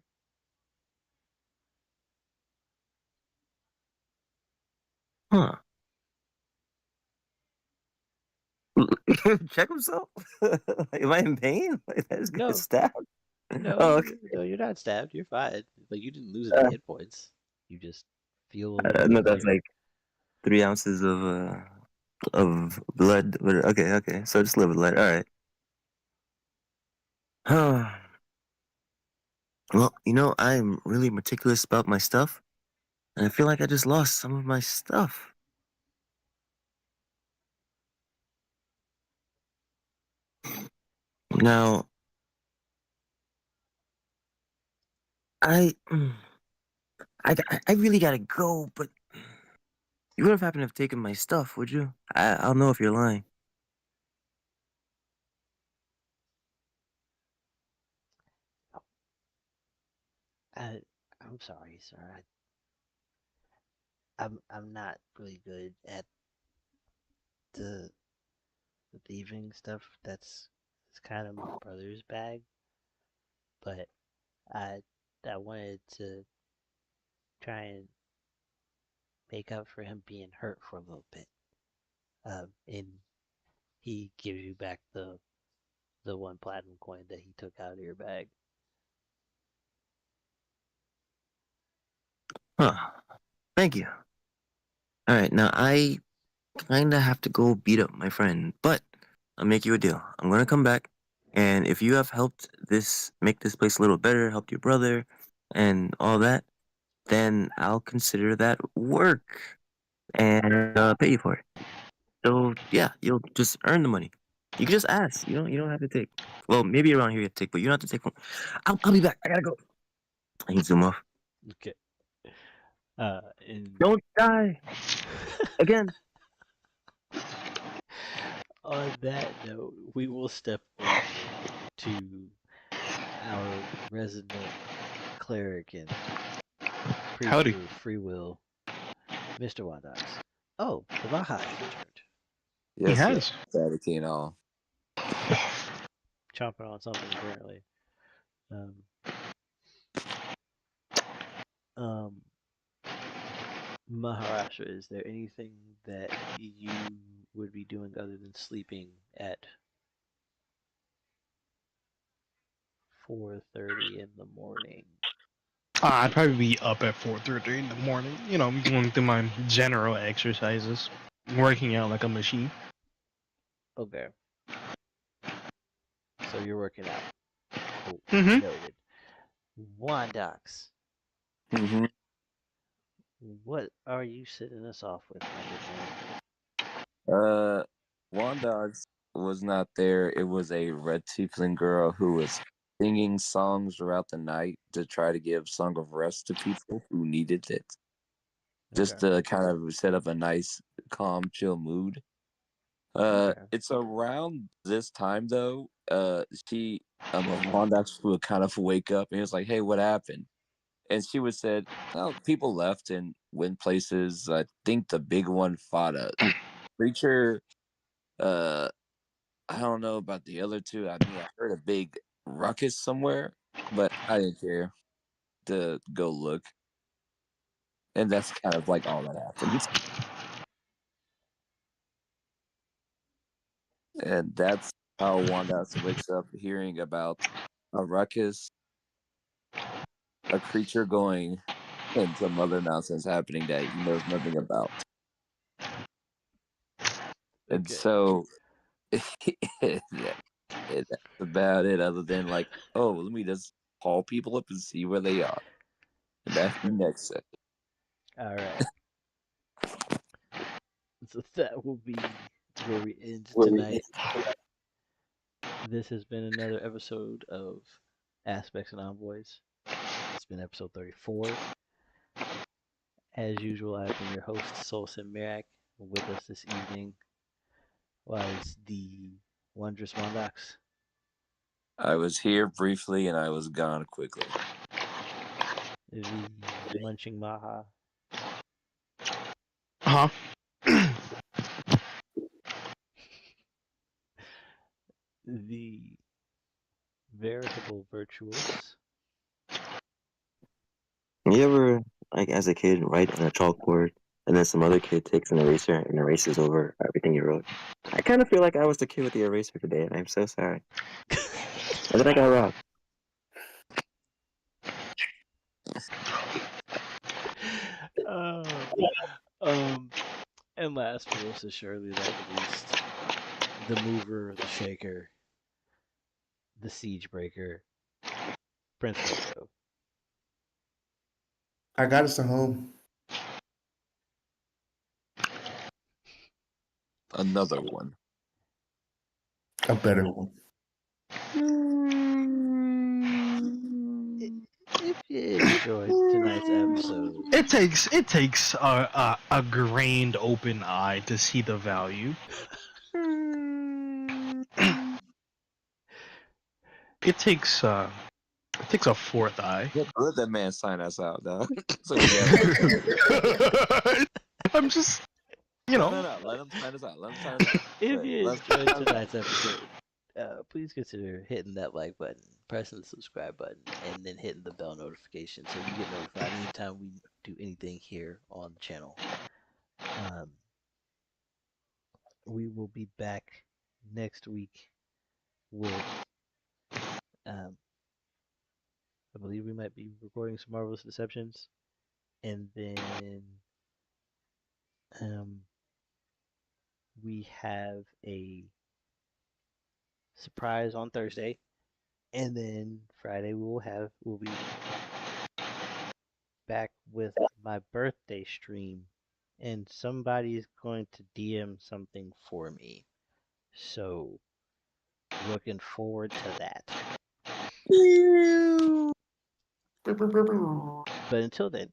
Huh. Check himself. Am I in pain? Like, I just got No, stabbed. no, Oh, okay. no, you're not stabbed. You're fine. Like you didn't lose any hit points. You just feel a little No, bit that's lighter. like 3 ounces of blood. But okay, okay. So just a little bit light. All right. Well, I'm really meticulous about my stuff, and I feel like I just lost some of my stuff. Now, I, I really gotta go, but you wouldn't have happened to have taken my stuff, would you? I'll know if you're lying. I, I'm sorry, sir. I'm not really good at the the thieving stuff. It's kind of my brother's bag, but I I wanted to try and make up for him being hurt for a little bit. And he gives you back the one platinum coin that he took out of your bag. Huh. Thank you. All right, now I kinda have to go beat up my friend, but I'll make you a deal. I'm gonna come back, and if you have helped make this place a little better, helped your brother, and all that, then I'll consider that work and pay you for it. So yeah, you'll just earn the money. You can just ask. You don't have to take. Well, maybe around here you have to take, but you don't have to take one. I'll be back. I gotta go. I need zoom off. Okay. And Don't die again. on that note, we will step over to our resident cleric and preacher Howdy. of free will, Mr. Wadox. Oh, the Maha has returned, He Yes, yes. has. Sanity and all. chomping on something apparently. Um, um, Maharashtra, is there anything that you would be doing other than sleeping at 4:30 in the morning. I'd probably be up at 4:30 in the morning. You know, going through my general exercises, working out like a machine. Okay. So you're working out. Cool. Mhm. Noted. Wandox, Mm-hmm. what are you setting us off with, my good man? Wandogs was not there. It was a red tiefling girl who was singing songs throughout the night to try to give Song of Rest to people who needed it. Just Okay. to kind of set up a nice, calm, chill mood. Okay. It's around this time though. Wandogs would kind of wake up and he was like, "Hey, what happened?" And she would said, "Oh, people left and went places. I think the big one fought a creature. Uh, I don't know about the other two. I mean, I heard a big ruckus somewhere, but I didn't care to go look. And that's kind of like all that happened. And that's how Wanda wakes up hearing about a ruckus, a creature going, and some other nonsense happening that he knows nothing about. And Okay. so that's about it, other than like, oh, let me just call people up and see where they are. And that's the next set. All right. So that will be where we end What we tonight. This has been another episode of Aspects and Envoys. It's been episode 34. As usual, I've been your host, Soulsym Mirak. With us this evening was the wondrous Mondox, I was here briefly and I was gone quickly. the munching Maha, Huh? the veritable Vyrtuous, You ever, like, as a kid, write on a chalkboard, and then some other kid takes an eraser and erases over everything you wrote? I kind of feel like I was the kid with the eraser today, and I'm so sorry. And then I got robbed. uh, and last but most assuredly not the least, the mover, the shaker, the siege breaker, Prince Mojo. I got us a home. Another one. A better one. If you enjoyed tonight's episode, It takes a grained open eye to see the value. It takes a fourth eye. Yeah, let that man sign us out, dog. So we got I'm just, you no, know. no, no. Let him sign us out. Let him sign us out. if Wait, you let's enjoyed sign us out. tonight's episode, please consider hitting that like button, pressing the subscribe button, and then hitting the bell notification so you get notified anytime we do anything here on the channel. We will be back next week with, I believe we might be recording some Marvelous Deceptions, and then we have a surprise on Thursday, and then Friday we'll be back with my birthday stream, and somebody's going to DM something for me. So looking forward to that. But until then,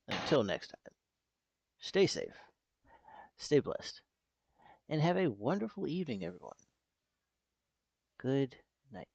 until next time, stay safe, stay blessed, and have a wonderful evening, everyone. Good night.